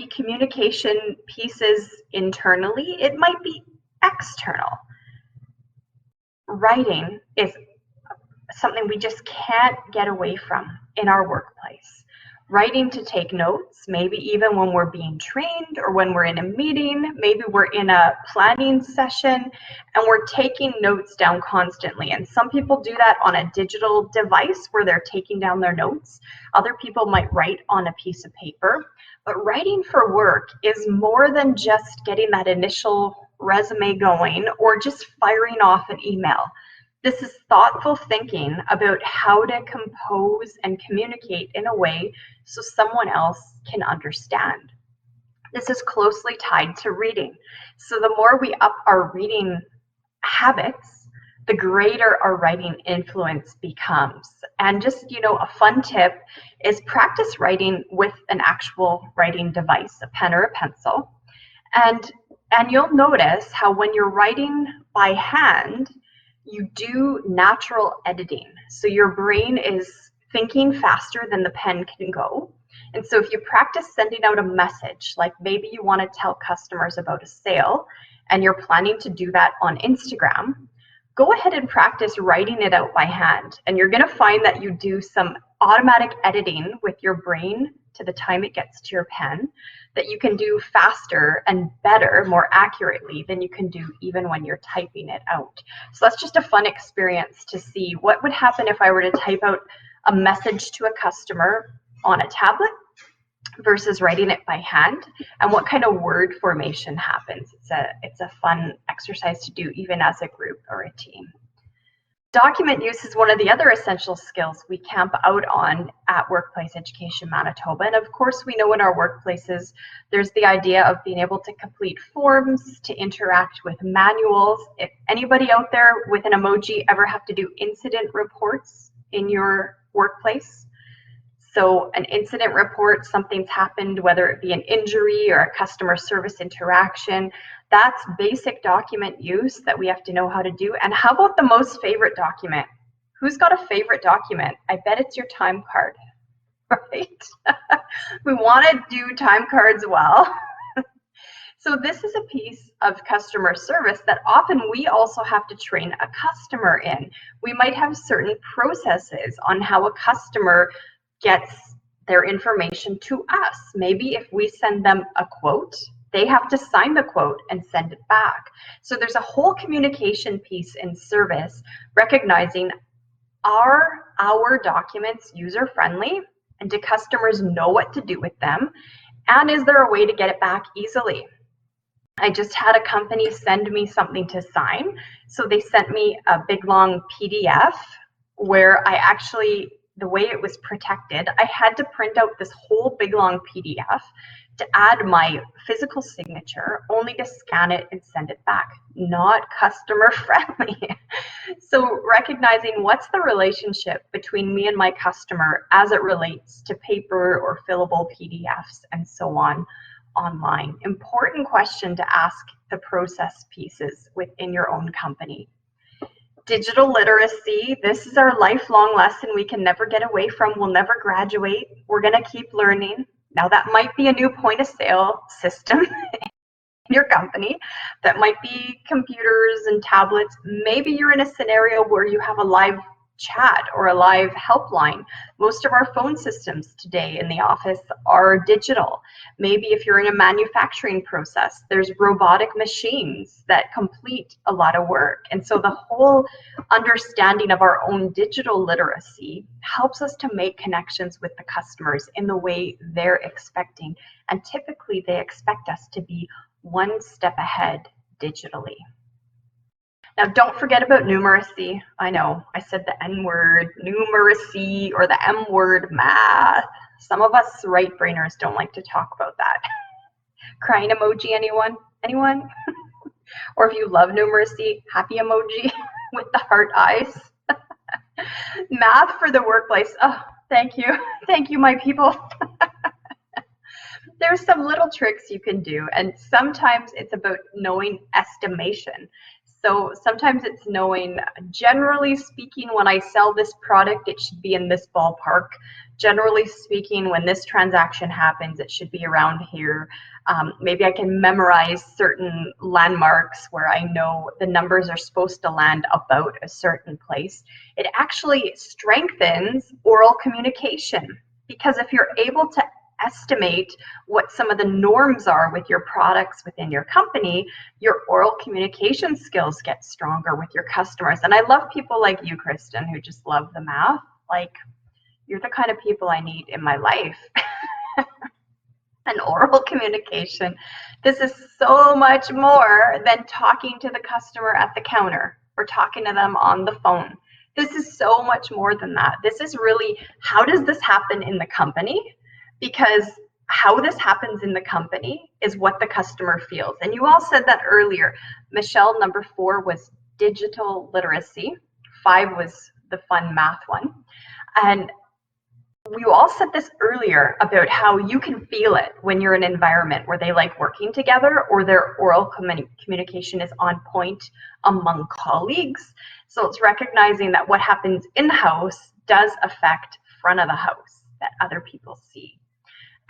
communication pieces internally. It might be external. Writing is something we just can't get away from in our workplace. Writing to take notes, maybe even when we're being trained or when we're in a meeting, maybe we're in a planning session and we're taking notes down constantly. And some people do that on a digital device where they're taking down their notes. Other people might write on a piece of paper. But writing for work is more than just getting that initial resume going or just firing off an email. This is thoughtful thinking about how to compose and communicate in a way so someone else can understand. This is closely tied to reading. So the more we up our reading habits, the greater our writing influence becomes. And just, a fun tip is practice writing with an actual writing device, a pen or a pencil. And you'll notice how when you're writing by hand, you do natural editing. So your brain is thinking faster than the pen can go. And so if you practice sending out a message, like maybe you want to tell customers about a sale and you're planning to do that on Instagram, go ahead and practice writing it out by hand. And you're going to find that you do some automatic editing with your brain to the time it gets to your pen that you can do faster and better, more accurately than you can do even when you're typing it out. So that's just a fun experience to see what would happen if I were to type out a message to a customer on a tablet versus writing it by hand, and what kind of word formation happens. It's a fun exercise to do even as a group or a team. Document use is one of the other essential skills we camp out on at Workplace Education Manitoba. And of course, we know in our workplaces, there's the idea of being able to complete forms, to interact with manuals. If anybody out there with an emoji ever have to do incident reports in your workplace, So an incident report, something's happened, whether it be an injury or a customer service interaction, that's basic document use that we have to know how to do. And how about the most favorite document? Who's got a favorite document? I bet it's your time card, right? We want to do time cards well. So this is a piece of customer service that often we also have to train a customer in. We might have certain processes on how a customer gets their information to us. Maybe if we send them a quote, they have to sign the quote and send it back. So there's a whole communication piece in service, recognizing, are our documents user-friendly, and do customers know what to do with them? And is there a way to get it back easily? I just had a company send me something to sign. So they sent me a big long PDF where I actually, the way it was protected, I had to print out this whole big long PDF to add my physical signature, only to scan it and send it back. Not customer friendly. So recognizing what's the relationship between me and my customer as it relates to paper or fillable PDFs and so on online. Important question to ask the process pieces within your own company. Digital literacy, this is our lifelong lesson we can never get away from. We'll never graduate. We're going to keep learning. Now that might be a new point of sale system in your company. That might be computers and tablets. Maybe you're in a scenario where you have a live chat or a live helpline. Most of our phone systems today in the office are digital. Maybe if you're in a manufacturing process, there's robotic machines that complete a lot of work. And so the whole understanding of our own digital literacy helps us to make connections with the customers in the way they're expecting. And typically they expect us to be one step ahead digitally. Now, don't forget about numeracy. I know, I said the N word, numeracy, or the M word, math. Some of us right-brainers don't like to talk about that. Crying emoji, anyone? Anyone? Or if you love numeracy, happy emoji with the heart eyes. Math for the workplace. Oh, thank you. Thank you, my people. There's some little tricks you can do, and sometimes it's about knowing estimation. So sometimes it's knowing, generally speaking, when I sell this product, it should be in this ballpark. Generally speaking, when this transaction happens, it should be around here. Maybe I can memorize certain landmarks where I know the numbers are supposed to land about a certain place. It actually strengthens oral communication, because if you're able to estimate what some of the norms are with your products within your company, your oral communication skills get stronger with your customers. And I love people like you, Kristen, who just love the math. Like, you're the kind of people I need in my life. And oral communication, this is so much more than talking to the customer at the counter or talking to them on the phone. This is so much more than that. This is really, how does this happen in the company? Because how this happens in the company is what the customer feels. And you all said that earlier. Michelle, number 4 was digital literacy. 5 was the fun math one. And we all said this earlier about how you can feel it when you're in an environment where they like working together or their oral communication is on point among colleagues. So it's recognizing that what happens in-house does affect front of the house that other people see.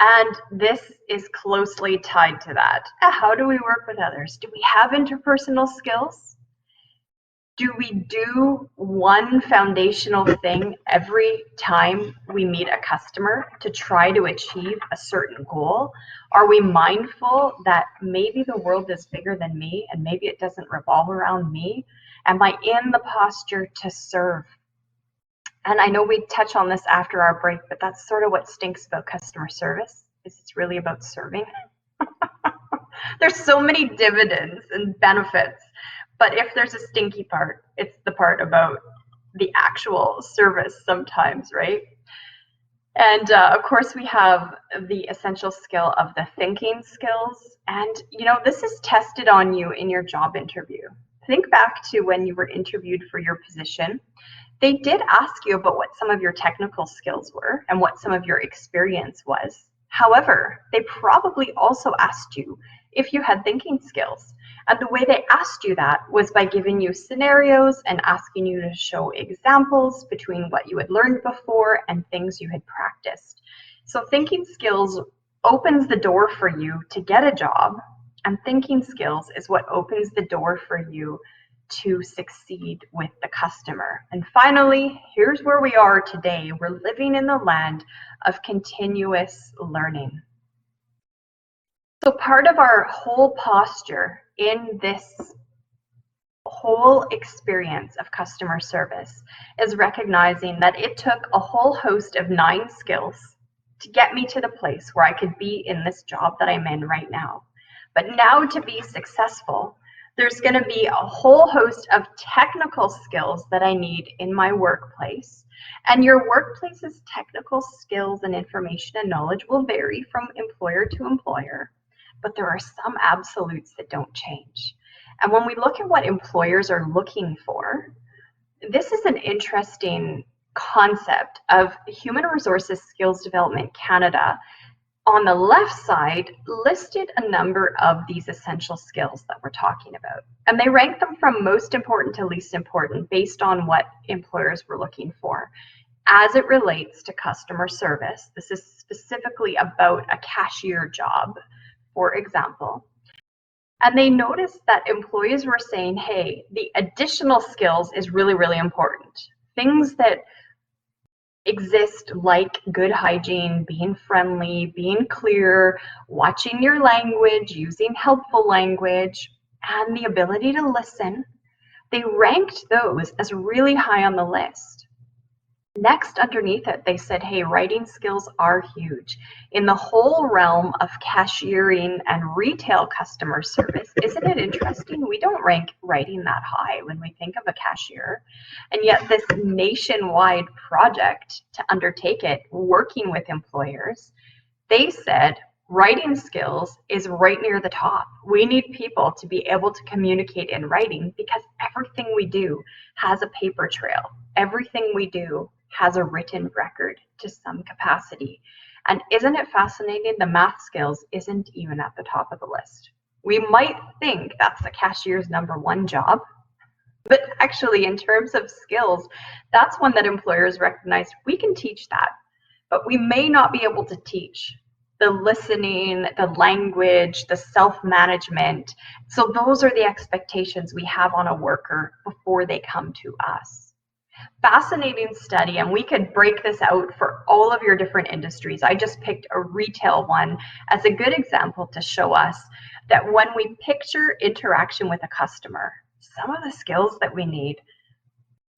And this is closely tied to that. How do we work with others? Do we have interpersonal skills? Do we do one foundational thing every time we meet a customer to try to achieve a certain goal? Are we mindful that maybe the world is bigger than me and maybe it doesn't revolve around me? Am I in the posture to serve? And I know we touch on this after our break, but that's sort of what stinks about customer service, is it's really about serving. There's so many dividends and benefits, but if there's a stinky part, it's the part about the actual service sometimes, right? And of course, we have the essential skill of the thinking skills. And, you know, this is tested on you in your job interview. Think back to when you were interviewed for your position. They did ask you about what some of your technical skills were and what some of your experience was. However, they probably also asked you if you had thinking skills. And the way they asked you that was by giving you scenarios and asking you to show examples between what you had learned before and things you had practiced. So thinking skills opens the door for you to get a job, and thinking skills is what opens the door for you to succeed with the customer. And finally, here's where we are today. We're living in the land of continuous learning. So part of our whole posture in this whole experience of customer service is recognizing that it took a whole host of 9 skills to get me to the place where I could be in this job that I'm in right now. But now to be successful, there's going to be a whole host of technical skills that I need in my workplace. And your workplace's technical skills and information and knowledge will vary from employer to employer, but there are some absolutes that don't change. And when we look at what employers are looking for, this is an interesting concept of Human Resources Skills Development Canada. On the left side, listed a number of these essential skills that we're talking about. And they rank them from most important to least important based on what employers were looking for. As it relates to customer service, this is specifically about a cashier job, for example. And they noticed that employees were saying, hey, the additional skills is really, really important. Things that exist like good hygiene, being friendly, being clear, watching your language, using helpful language, and the ability to listen. They ranked those as really high on the list. Next, underneath it, they said, hey, writing skills are huge. In the whole realm of cashiering and retail customer service, isn't it interesting? We don't rank writing that high when we think of a cashier. And yet this nationwide project to undertake it, working with employers, they said, writing skills is right near the top. We need people to be able to communicate in writing because everything we do has a paper trail. Everything we do has a written record to some capacity. And isn't it fascinating? The math skills isn't even at the top of the list. We might think that's the cashier's #1 job, but actually in terms of skills, that's one that employers recognize we can teach that, but we may not be able to teach the listening, the language, the self-management. So those are the expectations we have on a worker before they come to us. Fascinating study, and we could break this out for all of your different industries. I just picked a retail one as a good example to show us that when we picture interaction with a customer, some of the skills that we need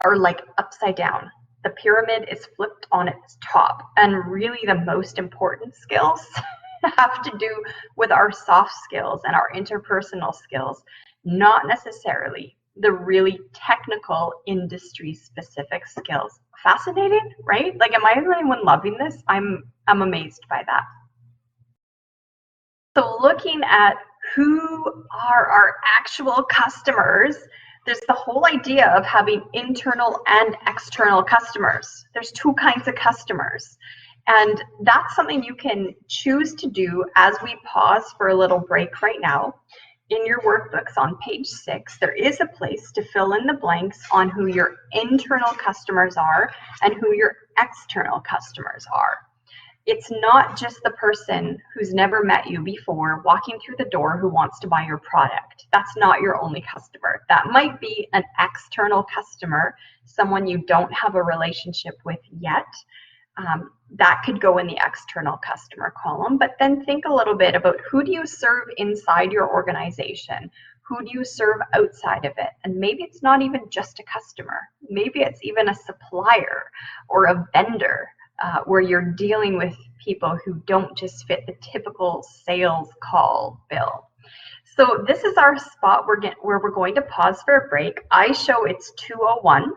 are like upside down. The pyramid is flipped on its top, and really the most important skills have to do with our soft skills and our interpersonal skills, not necessarily the really technical industry specific skills. Fascinating, right? Like, am I the only one loving this? I'm amazed by that. So looking at who are our actual customers, there's the whole idea of having internal and external customers. There's 2 kinds of customers. And that's something you can choose to do as we pause for a little break right now. In your workbooks on page 6, there is a place to fill in the blanks on who your internal customers are and who your external customers are. It's not just the person who's never met you before walking through the door who wants to buy your product. That's not your only customer. That might be an external customer, someone you don't have a relationship with yet. That could go in the external customer column, but then think a little bit about who do you serve inside your organization? Who do you serve outside of it? And maybe it's not even just a customer. Maybe it's even a supplier or a vendor where you're dealing with people who don't just fit the typical sales call bill. So this is our spot where we're going to pause for a break. I show it's 2:01.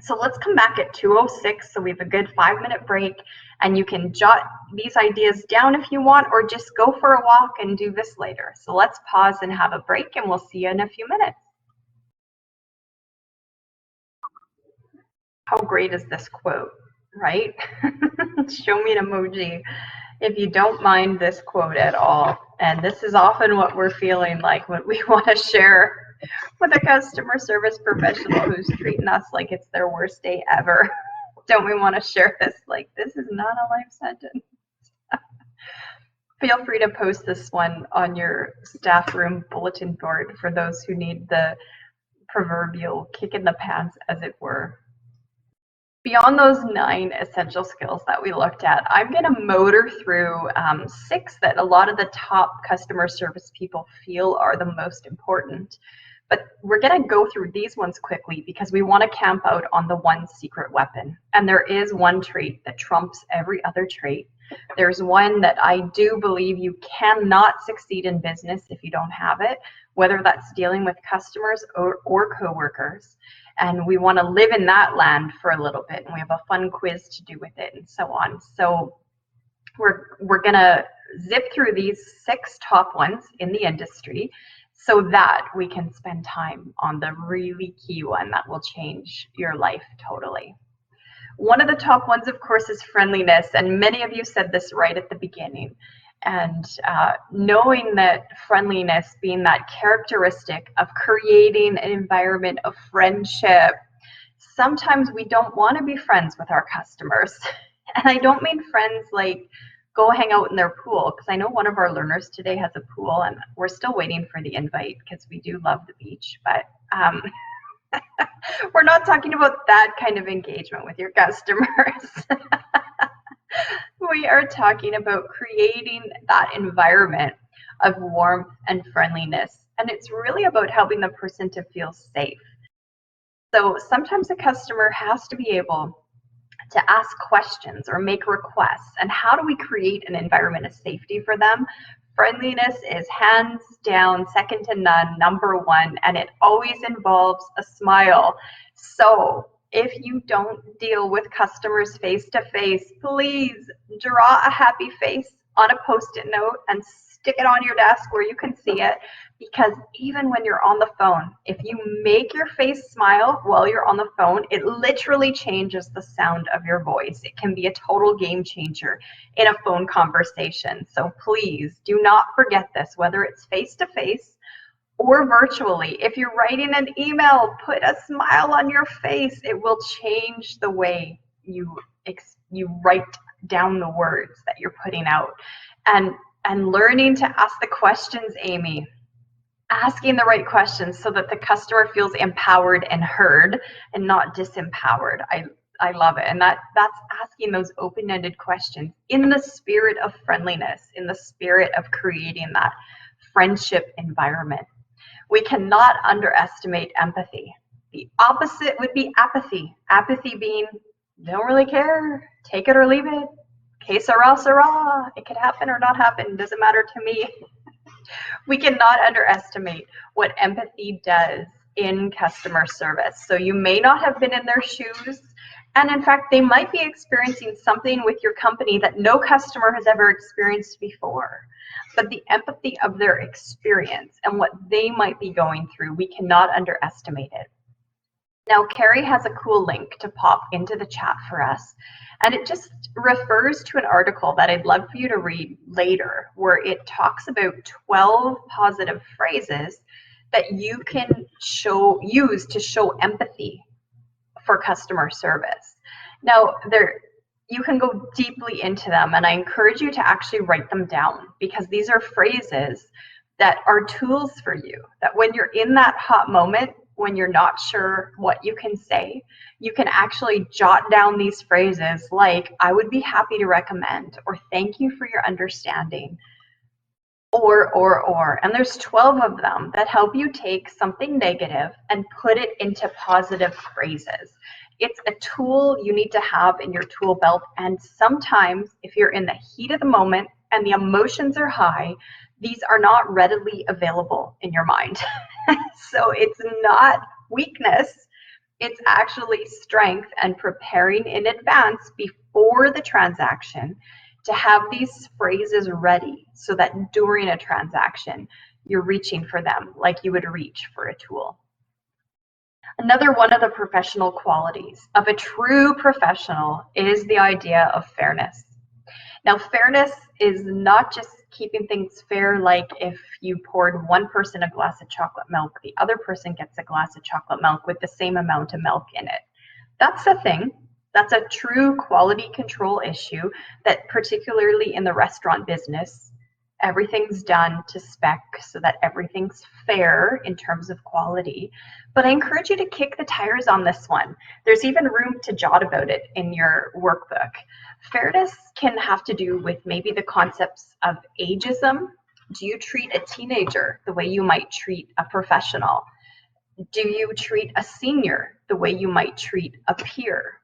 So let's come back at 2:06, so we have a good 5-minute break, and you can jot these ideas down if you want, or just go for a walk and do this later. So let's pause and have a break, and we'll see you in a few minutes. How great is this quote, right? Show me an emoji if you don't mind this quote at all. And this is often what we're feeling like when we want to share with a customer service professional who's treating us like it's their worst day ever. Don't we want to share this? Like, this is not a life sentence. Feel free to post this one on your staff room bulletin board for those who need the proverbial kick in the pants, as it were. Beyond those 9 essential skills that we looked at, I'm going to motor through 6 that a lot of the top customer service people feel are the most important. But we're going to go through these ones quickly because we want to camp out on the one secret weapon. And there is one trait that trumps every other trait. There's one that I do believe you cannot succeed in business if you don't have it, whether that's dealing with customers or coworkers. And we want to live in that land for a little bit, and we have a fun quiz to do with it and so on. So we're going to zip through these 6 top ones in the industry so that we can spend time on the really key one that will change your life totally. One of the top ones, of course, is friendliness, and many of you said this right at the beginning. And knowing that friendliness being that characteristic of creating an environment of friendship, sometimes we don't want to be friends with our customers. And I don't mean friends like go hang out in their pool, because I know one of our learners today has a pool, and we're still waiting for the invite because we do love the beach. But we're not talking about that kind of engagement with your customers. We are talking about creating that environment of warmth and friendliness. And it's really about helping the person to feel safe. So sometimes a customer has to be able to ask questions or make requests. And how do we create an environment of safety for them? Friendliness is hands down, second to none, number 1, and it always involves a smile. So if you don't deal with customers face to face, please draw a happy face on a post-it note and stick it on your desk where you can see it. Because even when you're on the phone, if you make your face smile while you're on the phone, it literally changes the sound of your voice. It can be a total game changer in a phone conversation. So please do not forget this, whether it's face to face or virtually. If you're writing an email, put a smile on your face. It will change the way you write down the words that you're putting out. And learning to ask the questions, Amy. Asking the right questions so that the customer feels empowered and heard and not disempowered. I love it. And that's asking those open-ended questions in the spirit of friendliness, in the spirit of creating that friendship environment. We cannot underestimate empathy. The opposite would be apathy. Apathy being, don't really care, take it or leave it. Que sera, sera. It could happen or not happen, doesn't matter to me. We cannot underestimate what empathy does in customer service. So you may not have been in their shoes, and in fact, they might be experiencing something with your company that no customer has ever experienced before. But the empathy of their experience and what they might be going through, we cannot underestimate it. Now, Carrie has a cool link to pop into the chat for us, and it just refers to an article that I'd love for you to read later, where it talks about 12 positive phrases that you can use to show empathy for customer service. Now, you can go deeply into them, and I encourage you to actually write them down, because these are phrases that are tools for you, that when you're in that hot moment, when you're not sure what you can say, you can actually jot down these phrases like, I would be happy to recommend, or thank you for your understanding, or. And there's 12 of them that help you take something negative and put it into positive phrases. It's a tool you need to have in your tool belt. And sometimes if you're in the heat of the moment and the emotions are high, these are not readily available in your mind. So it's not weakness, it's actually strength and preparing in advance before the transaction to have these phrases ready so that during a transaction, you're reaching for them like you would reach for a tool. Another one of the professional qualities of a true professional is the idea of fairness. Now, fairness is not just keeping things fair, like if you poured one person a glass of chocolate milk, the other person gets a glass of chocolate milk with the same amount of milk in it. That's a thing. That's a true quality control issue that, particularly in the restaurant business, everything's done to spec so that everything's fair in terms of quality. But I encourage you to kick the tires on this one. There's even room to jot about it in your workbook. Fairness can have to do with maybe the concepts of ageism. Do you treat a teenager the way you might treat a professional? Do you treat a senior the way you might treat a peer?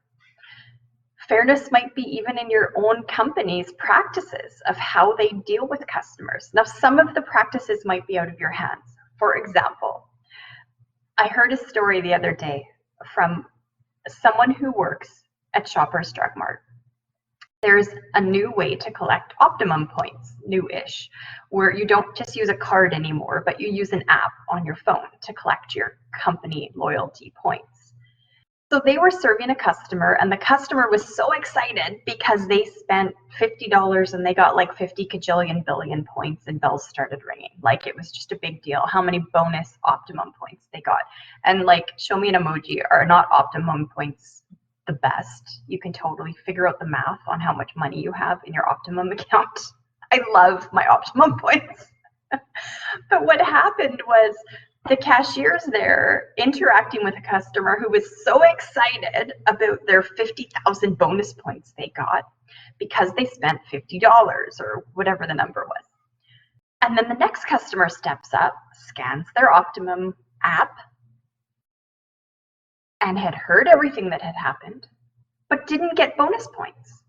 Fairness might be even in your own company's practices of how they deal with customers. Now, some of the practices might be out of your hands. For example, I heard a story the other day from someone who works at Shoppers Drug Mart. There's a new way to collect optimum points, new-ish, where you don't just use a card anymore, but you use an app on your phone to collect your company loyalty points. So they were serving a customer, and the customer was so excited because they spent $50 and they got like 50 kajillion billion points, and bells started ringing. Like it was just a big deal how many bonus optimum points they got. And like, show me an emoji, are not optimum points the best? You can totally figure out the math on how much money you have in your optimum account. I love my optimum points. But what happened was, the cashier's there interacting with a customer who was so excited about their 50,000 bonus points they got because they spent $50 or whatever the number was. And then the next customer steps up, scans their Optimum app, and had heard everything that had happened, but didn't get bonus points.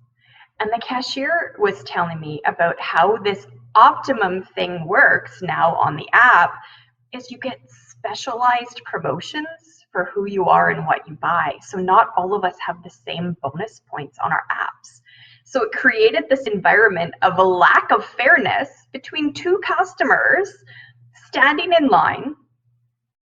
And the cashier was telling me about how this Optimum thing works now on the app is you get specialized promotions for who you are and what you buy. So not all of us have the same bonus points on our apps. So it created this environment of a lack of fairness between two customers standing in line,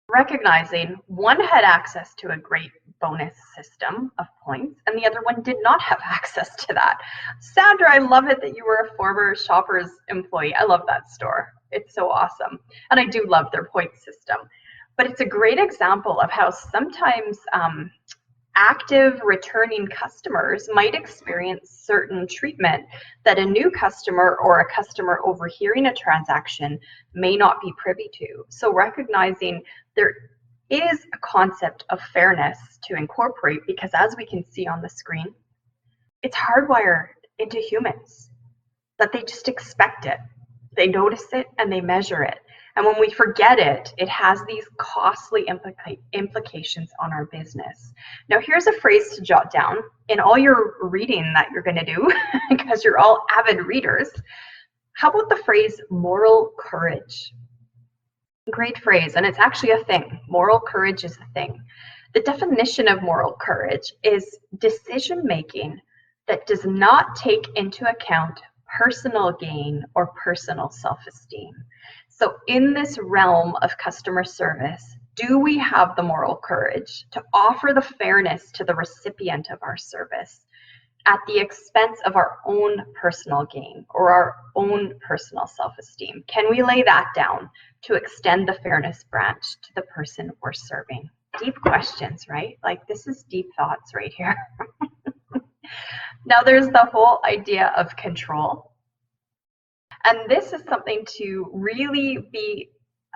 recognizing one had access to a great bonus system of points and the other one did not have access to that. Sandra, I love it that you were a former Shoppers employee. I love that store. It's so awesome. And I do love their point system. But it's a great example of how sometimes active returning customers might experience certain treatment that a new customer or a customer overhearing a transaction may not be privy to. So recognizing there is a concept of fairness to incorporate, because as we can see on the screen, it's hardwired into humans that they just expect it. They notice it and they measure it. And when we forget it, it has these costly implications on our business. Now, here's a phrase to jot down in all your reading that you're going to do, because you're all avid readers. How about the phrase moral courage? Great phrase, and it's actually a thing. Moral courage is a thing. The definition of moral courage is decision making that does not take into account personal gain or personal self-esteem. So in this realm of customer service, do we have the moral courage to offer the fairness to the recipient of our service at the expense of our own personal gain or our own personal self-esteem? Can we lay that down to extend the fairness branch to the person we're serving? Deep questions, right? Like, this is deep thoughts right here. Now, there's the whole idea of control. And this is something to really be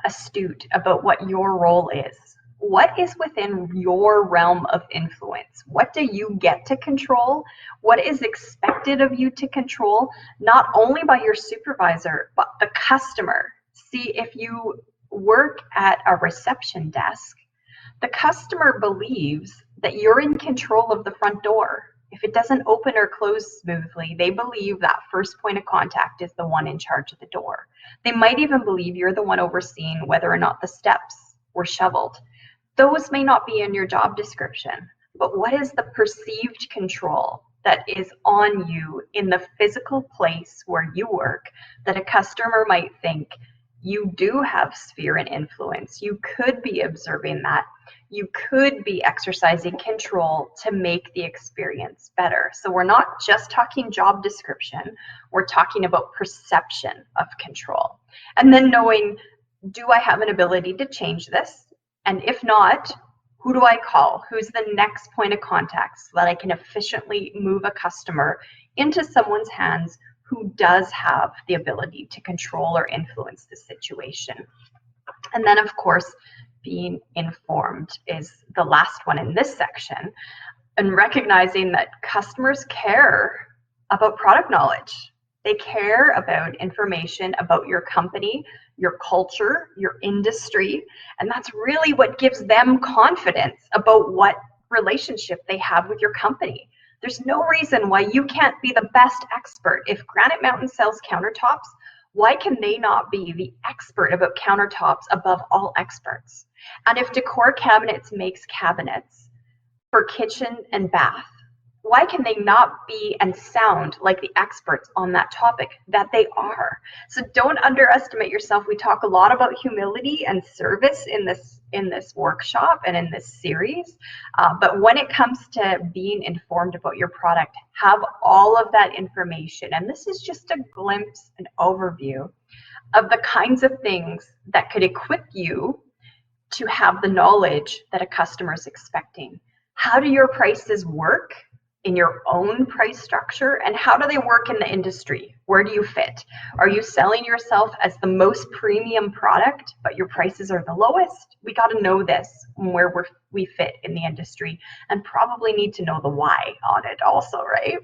astute about what your role is. What is within your realm of influence? What do you get to control? What is expected of you to control, not only by your supervisor, but the customer? See, if you work at a reception desk, the customer believes that you're in control of the front door. If it doesn't open or close smoothly, they believe that first point of contact is the one in charge of the door. They might even believe you're the one overseeing whether or not the steps were shoveled. Those may not be in your job description, but what is the perceived control that is on you in the physical place where you work that a customer might think you do have sphere and influence? You could be observing that. you could be exercising control to make the experience better. So we're not just talking job description, we're talking about perception of control. And then knowing, do I have an ability to change this? And if not, who do I call? Who's the next point of contact so that I can efficiently move a customer into someone's hands who does have the ability to control or influence the situation? And then, of course, being informed is the last one in this section, and recognizing that customers care about product knowledge. They care about information about your company, your culture, your industry, and that's really what gives them confidence about what relationship they have with your company. There's no reason why you can't be the best expert. If Granite Mountain sells countertops, why can they not be the expert about countertops above all experts? And if Decor Cabinets makes cabinets for kitchen and bath, why can they not be and sound like the experts on that topic that they are? So don't underestimate yourself. We talk a lot about humility and service in this workshop and in this series. But when it comes to being informed about your product, have all of that information. And this is just a glimpse, an overview of the kinds of things that could equip you to have the knowledge that a customer is expecting. How do your prices work in your own price structure, and how do they work in the industry? Where do you fit? Are you selling yourself as the most premium product, but your prices are the lowest? We got to know this, where we fit in the industry, and probably need to know the why on it also, right?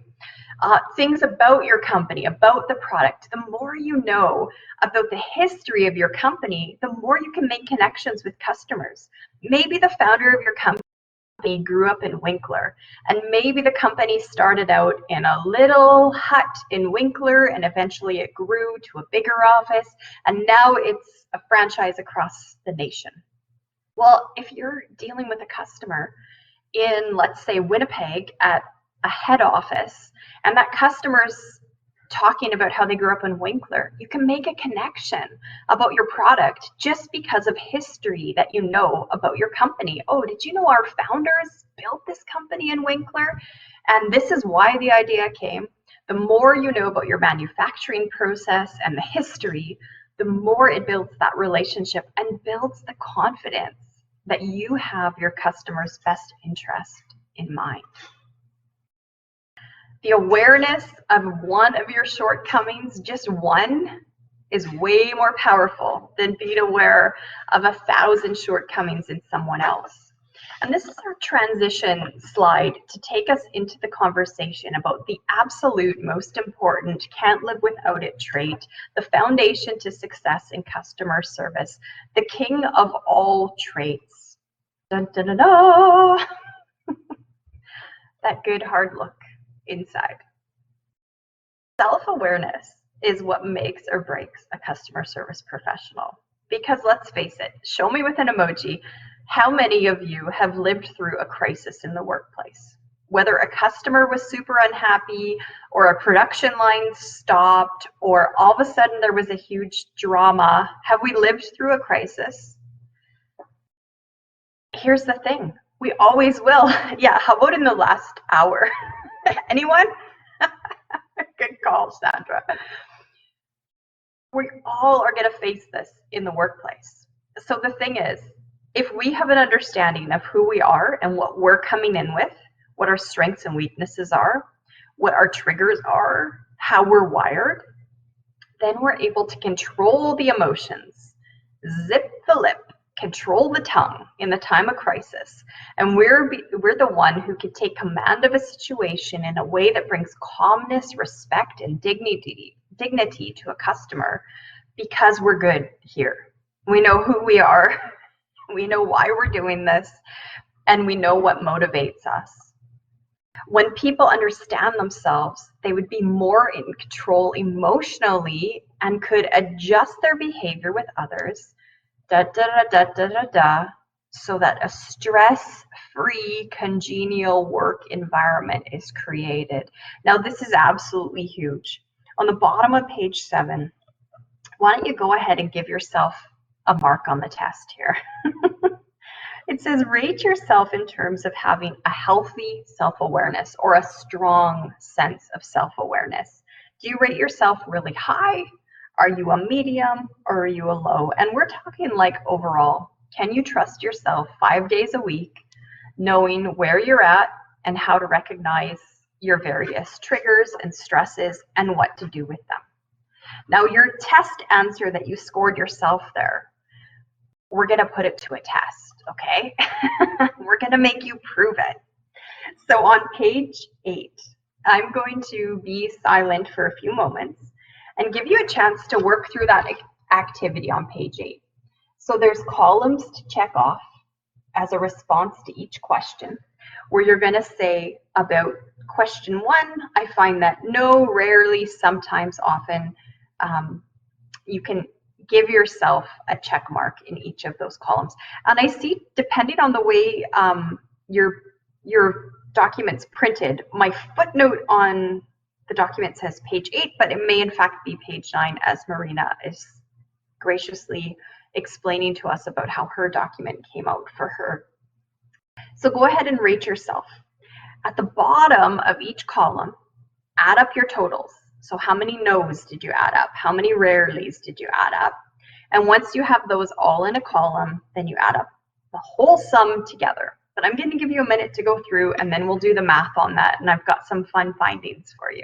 Things about your company, about the product. The more you know about the history of your company, the more you can make connections with customers. Maybe the founder of your company grew up in Winkler, and maybe the company started out in a little hut in Winkler, and eventually it grew to a bigger office, and now it's a franchise across the nation. Well, if you're dealing with a customer in, let's say, Winnipeg at a head office, and that customer's talking about how they grew up in Winkler, you can make a connection about your product just because of history that you know about your company. Oh, did you know our founders built this company in Winkler? And this is why the idea came. The more you know about your manufacturing process and the history, the more it builds that relationship and builds the confidence that you have your customer's best interest in mind. The awareness of one of your shortcomings, just one, is way more powerful than being aware of 1,000 shortcomings in someone else. And this is our transition slide to take us into the conversation about the absolute most important, can't live without it trait, the foundation to success in customer service, the king of all traits. Dun, dun, dun, dun. That good hard look inside. Self-awareness is what makes or breaks a customer service professional. Because let's face it, show me with an emoji, how many of you have lived through a crisis in the workplace? Whether a customer was super unhappy, or a production line stopped, or all of a sudden there was a huge drama. Have we lived through a crisis? Here's the thing, we always will. Yeah, how about in the last hour? Anyone? Good call, Sandra. We all are going to face this in the workplace. So the thing is, if we have an understanding of who we are and what we're coming in with, what our strengths and weaknesses are, what our triggers are, how we're wired, then we're able to control the emotions, zip the lip, control the tongue in the time of crisis. And we're the one who can take command of a situation in a way that brings calmness, respect, and dignity to a customer, because we're good here. We know who we are, we know why we're doing this, and we know what motivates us. When people understand themselves, they would be more in control emotionally and could adjust their behavior with others, so that a stress-free, congenial work environment is created. Now, this is absolutely huge. On the bottom of page 7, why don't you go ahead and give yourself a mark on the test here? It says rate yourself in terms of having a healthy self-awareness or a strong sense of self-awareness. Do you rate yourself really high? Are you a medium or are you a low? And we're talking like overall, can you trust yourself 5 days a week, knowing where you're at and how to recognize your various triggers and stresses and what to do with them? Now, your test answer that you scored yourself there, we're going to put it to a test, okay? We're going to make you prove it. So on page 8, I'm going to be silent for a few moments and give you a chance to work through that activity on page 8. So there's columns to check off as a response to each question, where you're going to say about question 1, I find that no, rarely, sometimes, often. You can give yourself a check mark in each of those columns. And I see, depending on the way your document's printed, my footnote on the document says page 8, but it may in fact be page 9, as Marina is graciously explaining to us about how her document came out for her. So go ahead and rate yourself. At the bottom of each column, add up your totals. So how many no's did you add up? How many rarelys did you add up? And once you have those all in a column, then you add up the whole sum together. But I'm going to give you a minute to go through and then we'll do the math on that. And I've got some fun findings for you.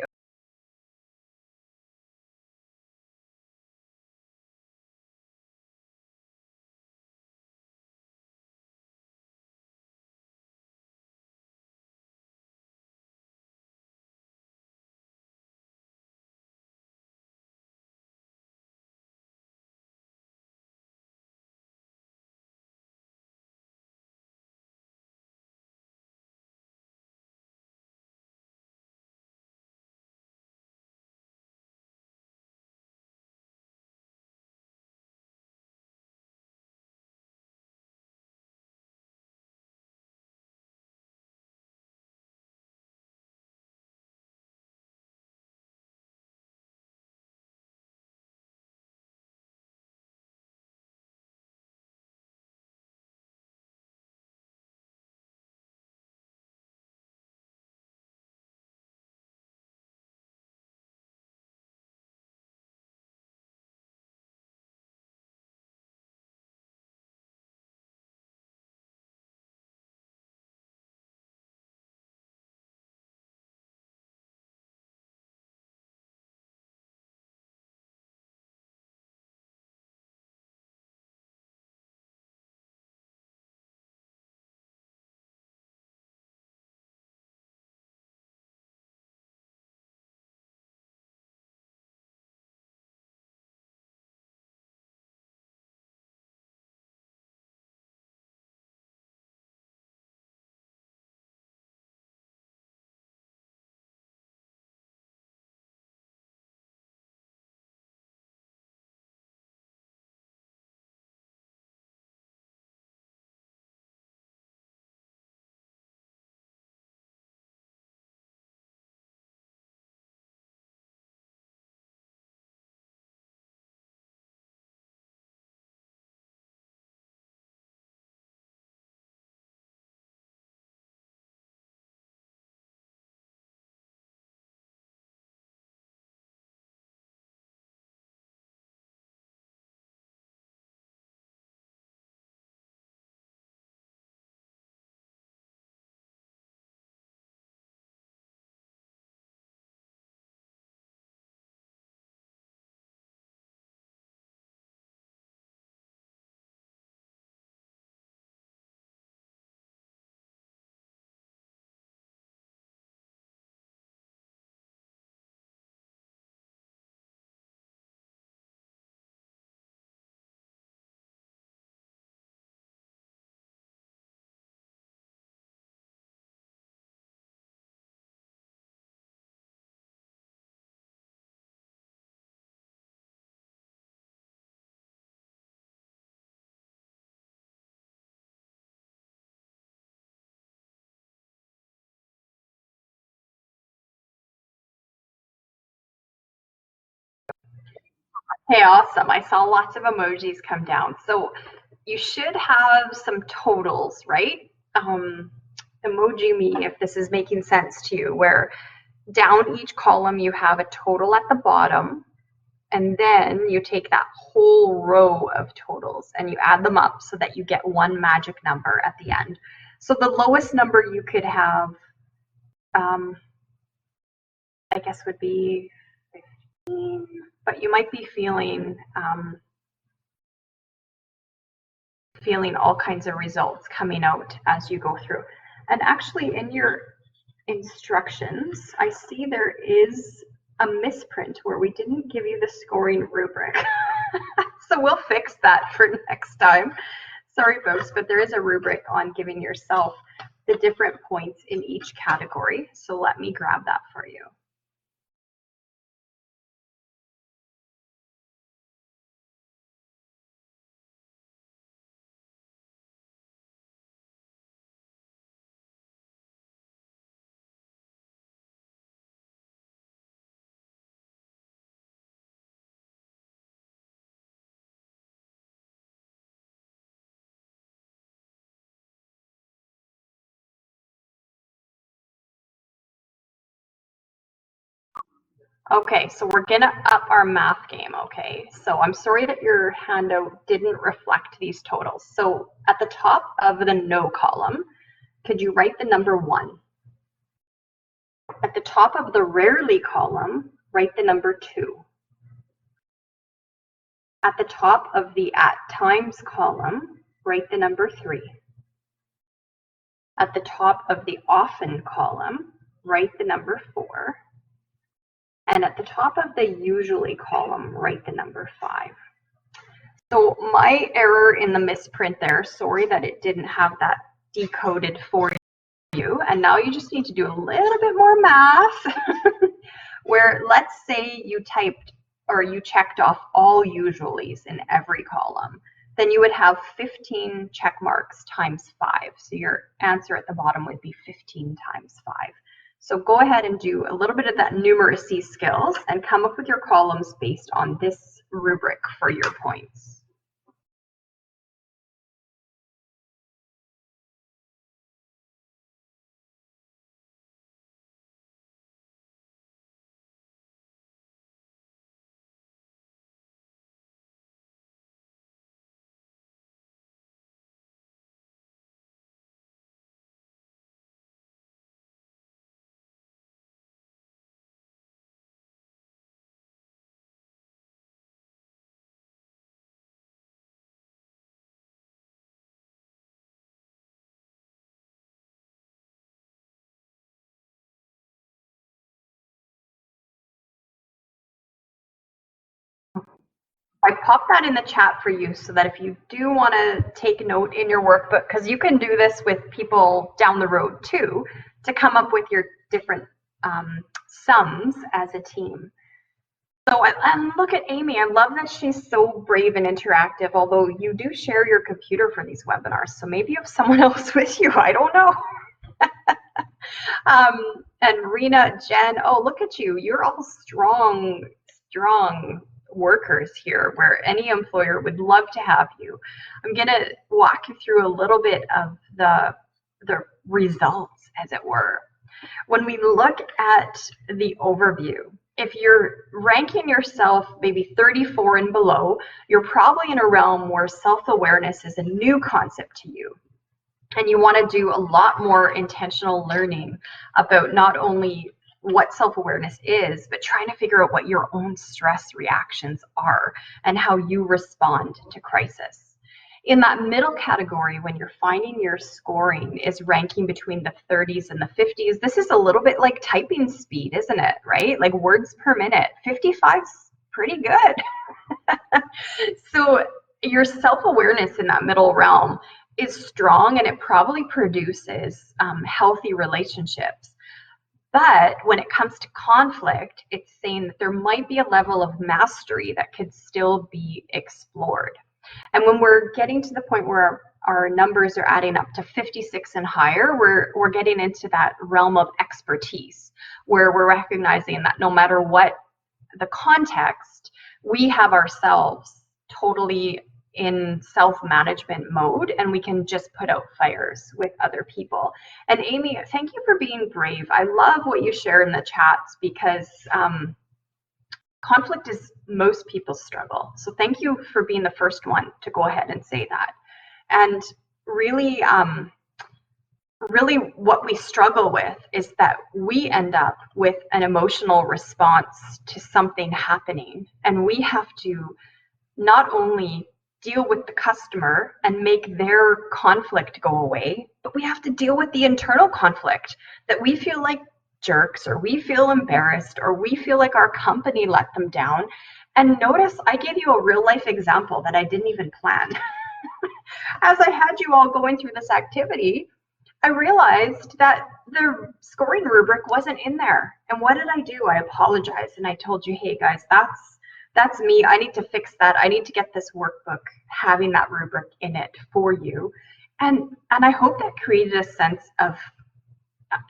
Hey, awesome. I saw lots of emojis come down. So you should have some totals, right? Emoji me if this is making sense to you, where down each column you have a total at the bottom, and then you take that whole row of totals and you add them up so that you get one magic number at the end. So the lowest number you could have, I guess, would be 15, but you might be feeling all kinds of results coming out as you go through. And actually in your instructions, I see there is a misprint where we didn't give you the scoring rubric. So we'll fix that for next time. Sorry folks, but there is a rubric on giving yourself the different points in each category. So let me grab that for you. Okay, so we're gonna up our math game, okay? So I'm sorry that your handout didn't reflect these totals. So at the top of the no column, could you write the number 1? At the top of the rarely column, write the number 2. At the top of the at times column, write the number 3. At the top of the often column, write the number 4. And at the top of the usually column, write the number 5. So my error in the misprint there, sorry that it didn't have that decoded for you. And now you just need to do a little bit more math where let's say you typed or you checked off all usuallys in every column. Then you would have 15 check marks times 5. So your answer at the bottom would be 15 times 5. So go ahead and do a little bit of that numeracy skills and come up with your columns based on this rubric for your points. I popped that in the chat for you so that if you do want to take note in your workbook, because you can do this with people down the road too, to come up with your different sums as a team. So look at Amy. I love that she's so brave and interactive, although you do share your computer for these webinars. So maybe you have someone else with you. I don't know. And Rena, Jen, oh, look at you. You're all strong workers here where any employer would love to have you. I'm going to walk you through a little bit of the results, as it were. When we look at the overview, if you're ranking yourself maybe 34 and below, you're probably in a realm where self-awareness is a new concept to you. And you want to do a lot more intentional learning about not only what self-awareness is, but trying to figure out what your own stress reactions are and how you respond to crisis. In that middle category, when you're finding your scoring is ranking between the 30s and the 50s, this is a little bit like typing speed, isn't it? Right? Like words per minute. 55's pretty good. So your self-awareness in that middle realm is strong, and it probably produces healthy relationships. But when it comes to conflict, it's saying that there might be a level of mastery that could still be explored. And when we're getting to the point where our numbers are adding up to 56 and higher, we're getting into that realm of expertise, where we're recognizing that no matter what the context, we have ourselves totally in self-management mode, and we can just put out fires with other people. And Amy, thank you for being brave. I love what you share in the chats, because conflict is most people's struggle. So thank you for being the first one to go ahead and say that. And really, really what we struggle with is that we end up with an emotional response to something happening, and we have to not only deal with the customer and make their conflict go away, but we have to deal with the internal conflict that we feel like jerks, or we feel embarrassed, or we feel like our company let them down. And notice I gave you a real life example that I didn't even plan. As I had you all going through this activity, I realized that the scoring rubric wasn't in there. And what did I do? I apologized and I told you, hey guys, that's me. I need to fix that. I need to get this workbook having that rubric in it for you. And I hope that created a sense of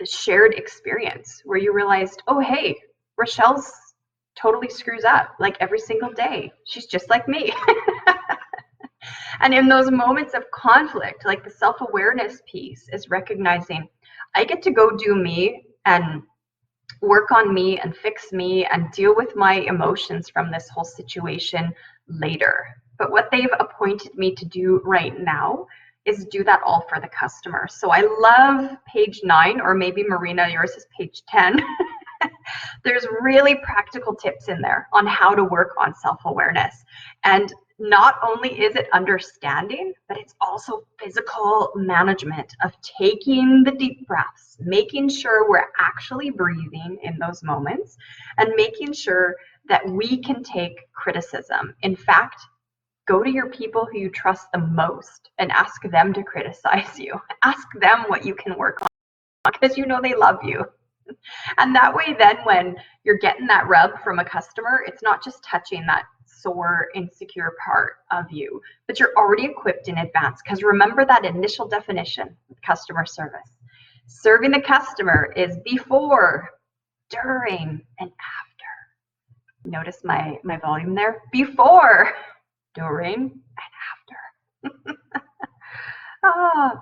shared experience where you realized, oh, hey, Rochelle's totally screws up like every single day. She's just like me. And in those moments of conflict, like the self-awareness piece is recognizing I get to go do me and work on me and fix me and deal with my emotions from this whole situation later. But what they've appointed me to do right now is do that all for the customer. So I love page 9, or maybe Marina, yours is page 10. There's really practical tips in there on how to work on self-awareness. And not only is it understanding, but it's also physical management of taking the deep breaths, making sure we're actually breathing in those moments, and making sure that we can take criticism. In fact, go to your people who you trust the most and ask them to criticize you. Ask them what you can work on, because you know they love you. And that way, then when you're getting that rub from a customer, it's not just touching that sore, insecure part of you, but you're already equipped in advance. Because remember that initial definition of customer service. Serving the customer is before, during, and after. Notice my volume there. Before, during, and after.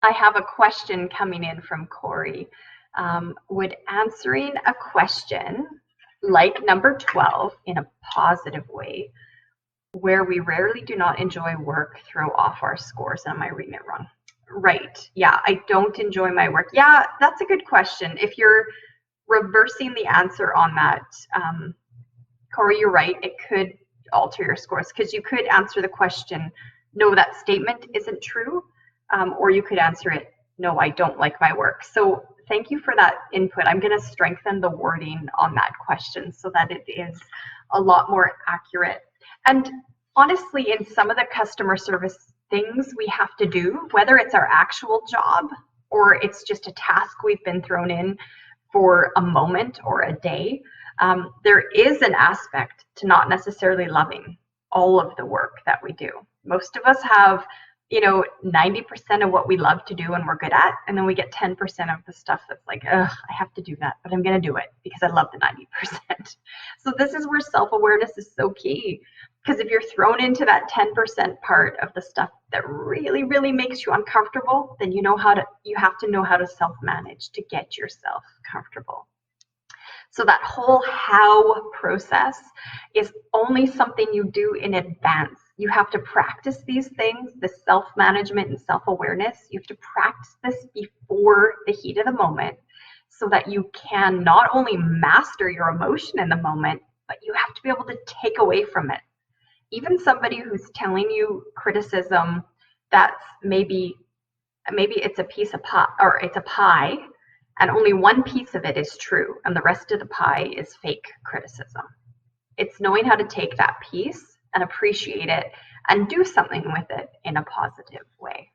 I have a question coming in from Corey. Would answering a question like number 12 in a positive way, where we rarely do not enjoy work, throw off our scores? Am I reading it wrong? Right. Yeah, I don't enjoy my work. Yeah, that's a good question. If you're reversing the answer on that, Corey, you're right. It could alter your scores, because you could answer the question, no, that statement isn't true. Or you could answer it, no, I don't like my work. So thank you for that input. I'm going to strengthen the wording on that question so that it is a lot more accurate. And honestly, in some of the customer service things we have to do, whether it's our actual job or it's just a task we've been thrown in for a moment or a day, there is an aspect to not necessarily loving all of the work that we do. Most of us have 90% of what we love to do and we're good at, and then we get 10% of the stuff that's like, ugh, I have to do that, but I'm going to do it because I love the 90%. So this is where self-awareness is so key, because if you're thrown into that 10% part of the stuff that really, really makes you uncomfortable, then you have to know how to self-manage to get yourself comfortable. So that whole how process is only something you do in advance. You have to practice these things, the self-management and self-awareness. You have to practice this before the heat of the moment so that you can not only master your emotion in the moment, but you have to be able to take away from it. Even somebody who's telling you criticism that's maybe it's a piece of pie, or it's a pie, and only one piece of it is true and the rest of the pie is fake criticism. It's knowing how to take that piece and appreciate it and do something with it in a positive way.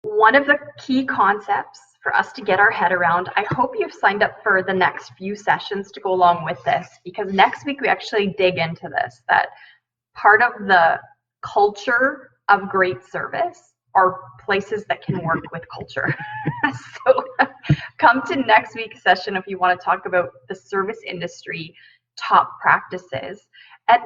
One of the key concepts for us to get our head around, I hope you've signed up for the next few sessions to go along with this, because next week we actually dig into this, that part of the culture of great service are places that can work with culture. So come to next week's session if you want to talk about the service industry top practices. And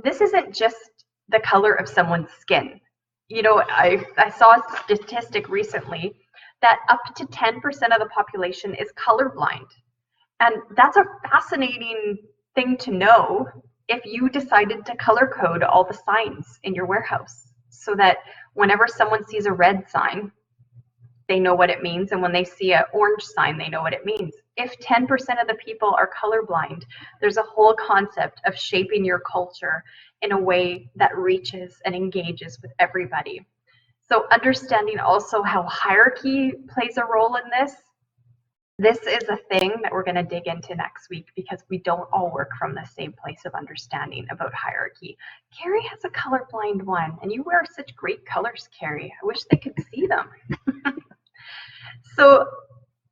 this isn't just the color of someone's skin. You know, I saw a statistic recently that up to 10% of the population is colorblind. And that's a fascinating thing to know if you decided to color code all the signs in your warehouse so that whenever someone sees a red sign, they know what it means. And when they see an orange sign, they know what it means. If 10% of the people are colorblind, there's a whole concept of shaping your culture in a way that reaches and engages with everybody. So understanding also how hierarchy plays a role in this. This is a thing that we're going to dig into next week because we don't all work from the same place of understanding about hierarchy. Carrie has a colorblind one, and you wear such great colors, Carrie. I wish they could see them. So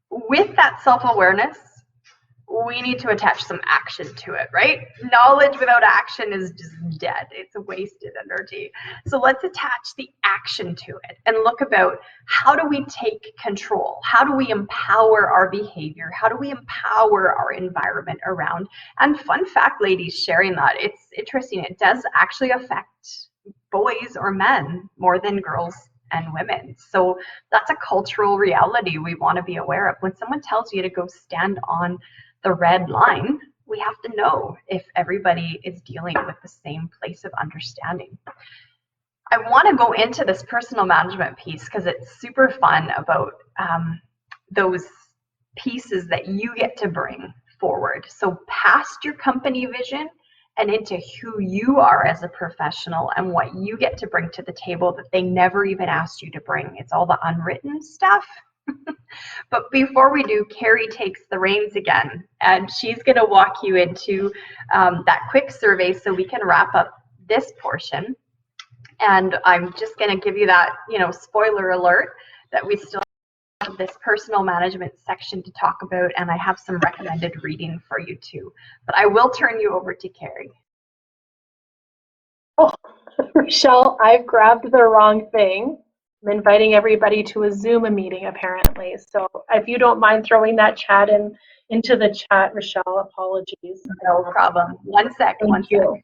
with that self-awareness, we need to attach some action to it, right? Knowledge without action is just dead. It's a wasted energy. So let's attach the action to it and look about how do we take control? How do we empower our behavior? How do we empower our environment around? And fun fact, ladies, sharing that, it's interesting. It does actually affect boys or men more than girls and women. So that's a cultural reality we want to be aware of. When someone tells you to go stand on the red line, we have to know if everybody is dealing with the same place of understanding. I want to go into this personal management piece because it's super fun about those pieces that you get to bring forward. So past your company vision and into who you are as a professional and what you get to bring to the table that they never even asked you to bring. It's all the unwritten stuff. But before we do, Carrie takes the reins again, and she's going to walk you into that quick survey so we can wrap up this portion. And I'm just going to give you that, spoiler alert that we still have this personal management section to talk about, and I have some recommended reading for you too. But I will turn you over to Carrie. Oh, Rochelle, I've grabbed the wrong thing. I'm inviting everybody to a Zoom meeting, apparently. So if you don't mind throwing that chat into the chat, Rochelle, apologies. No problem. One sec. Thank you.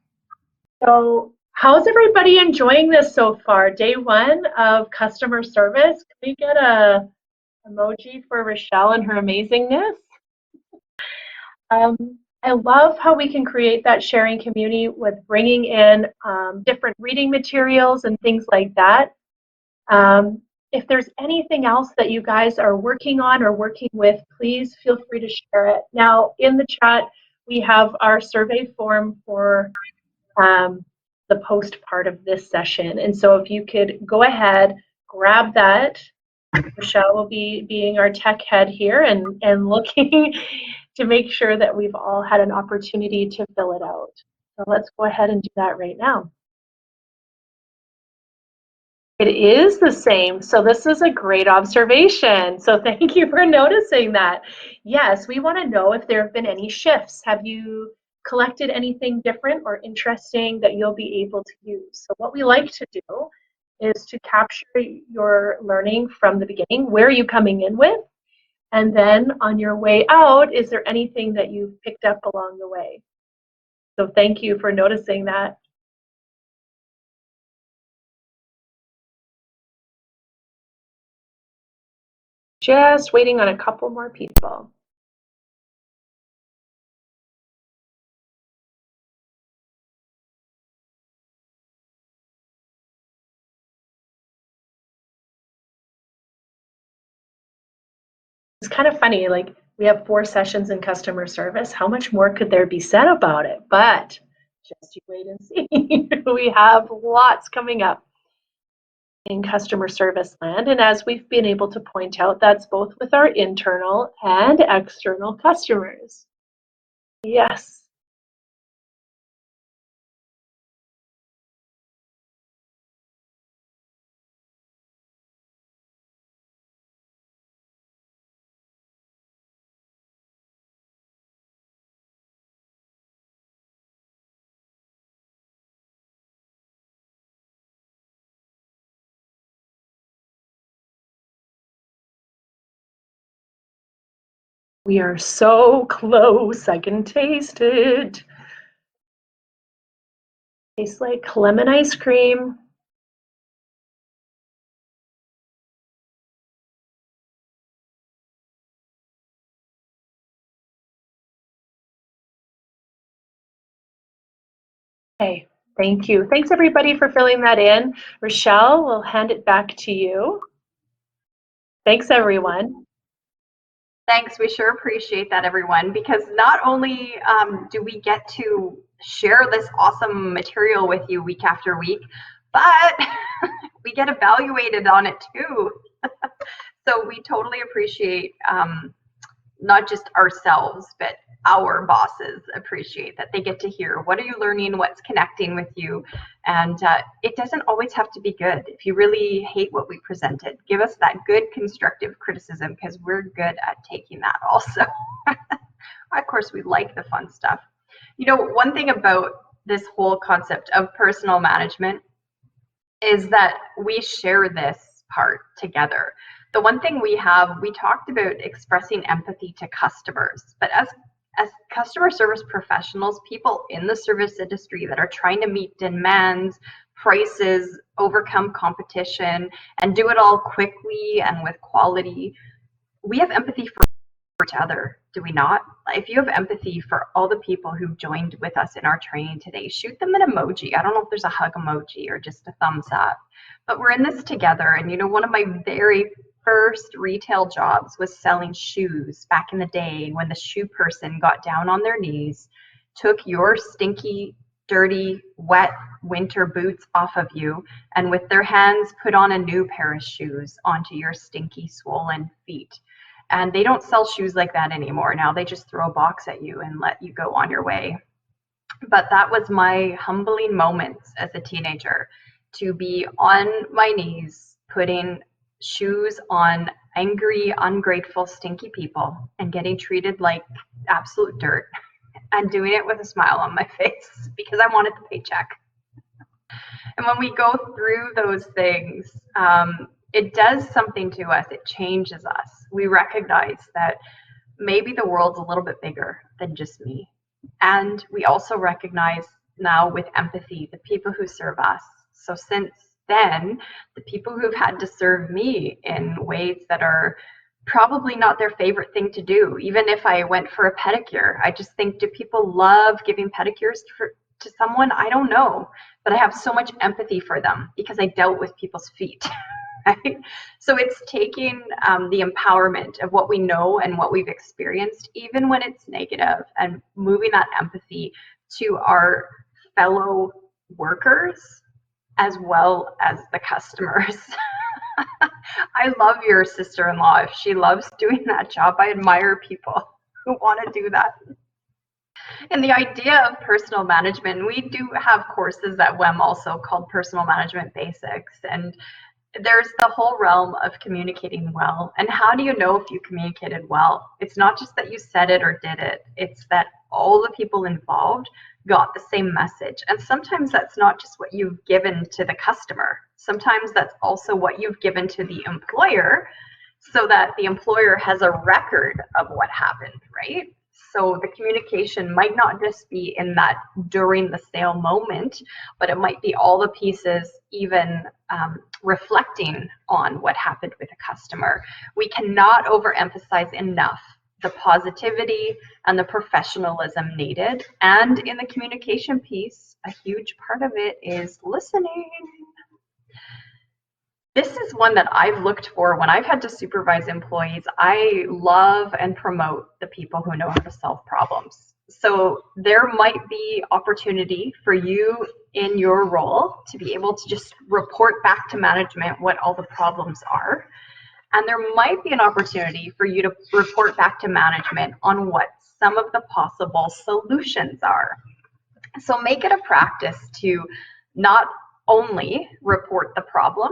So how's everybody enjoying this so far? Day one of customer service. Can we get a emoji for Rochelle and her amazingness? I love how we can create that sharing community with bringing in different reading materials and things like that. If there's anything else that you guys are working on or working with, please feel free to share it. Now, in the chat, we have our survey form for the post part of this session. And so if you could go ahead, grab that. Michelle will be being our tech head here and looking to make sure that we've all had an opportunity to fill it out. So let's go ahead and do that right now. It is the same. So this is a great observation. So thank you for noticing that. Yes, we want to know if there have been any shifts. Have you collected anything different or interesting that you'll be able to use? So what we like to do is to capture your learning from the beginning. Where are you coming in with? And then on your way out, is there anything that you've picked up along the way? So thank you for noticing that. Just waiting on a couple more people. It's kind of funny, like we have 4 sessions in customer service. How much more could there be said about it? But just you wait and see. We have lots coming up in customer service land. And as we've been able to point out, that's both with our internal and external customers. Yes. We are so close, I can taste it. Tastes like lemon ice cream. Okay, thank you. Thanks everybody for filling that in. Rochelle, we'll hand it back to you. Thanks everyone. Thanks, we sure appreciate that, everyone, because not only do we get to share this awesome material with you week after week, but we get evaluated on it too. So we totally appreciate not just ourselves, but our bosses appreciate that they get to hear what are you learning, what's connecting with you, and it doesn't always have to be good. If you really hate what we presented, give us that good constructive criticism, because we're good at taking that also. Of course, we like the fun stuff. You know, one thing about this whole concept of personal management is that we share this part together. The one thing we talked about expressing empathy to customers, but as customer service professionals, people in the service industry that are trying to meet demands, prices, overcome competition, and do it all quickly and with quality, we have empathy for each other, do we not? If you have empathy for all the people who joined with us in our training today, shoot them an emoji. I don't know if there's a hug emoji or just a thumbs up, but we're in this together. And you know, one of my very first retail jobs was selling shoes back in the day, when the shoe person got down on their knees, took your stinky, dirty, wet winter boots off of you, and with their hands put on a new pair of shoes onto your stinky, swollen feet. And they don't sell shoes like that anymore. Now they just throw a box at you and let you go on your way. But that was my humbling moments as a teenager, to be on my knees putting shoes on angry, ungrateful, stinky people and getting treated like absolute dirt, and doing it with a smile on my face because I wanted the paycheck. And when we go through those things, it does something to us. It changes us. We recognize that maybe the world's a little bit bigger than just me. And we also recognize now with empathy the people who serve us. So since then, the people who've had to serve me in ways that are probably not their favorite thing to do. Even if I went for a pedicure, I just think, do people love giving pedicures to someone? I don't know, but I have so much empathy for them because I dealt with people's feet. Right? So it's taking the empowerment of what we know and what we've experienced, even when it's negative, and moving that empathy to our fellow workers as well as the customers. I love your sister-in-law. If she loves doing that job, I admire people who want to do that. And the idea of personal management, we do have courses at WEM also called Personal Management Basics. And there's the whole realm of communicating well. And how do you know if you communicated well? It's not just that you said it or did it. It's that all the people involved got the same message. And sometimes that's not just what you've given to the customer. Sometimes that's also what you've given to the employer, so that the employer has a record of what happened, right? So the communication might not just be in that during the sale moment, but it might be all the pieces, even reflecting on what happened with a customer. We cannot overemphasize enough the positivity and the professionalism needed. And in the communication piece, a huge part of it is listening. This is one that I've looked for when I've had to supervise employees. I love and promote the people who know how to solve problems. So there might be opportunity for you in your role to be able to just report back to management what all the problems are. And there might be an opportunity for you to report back to management on what some of the possible solutions are. So make it a practice to not only report the problem,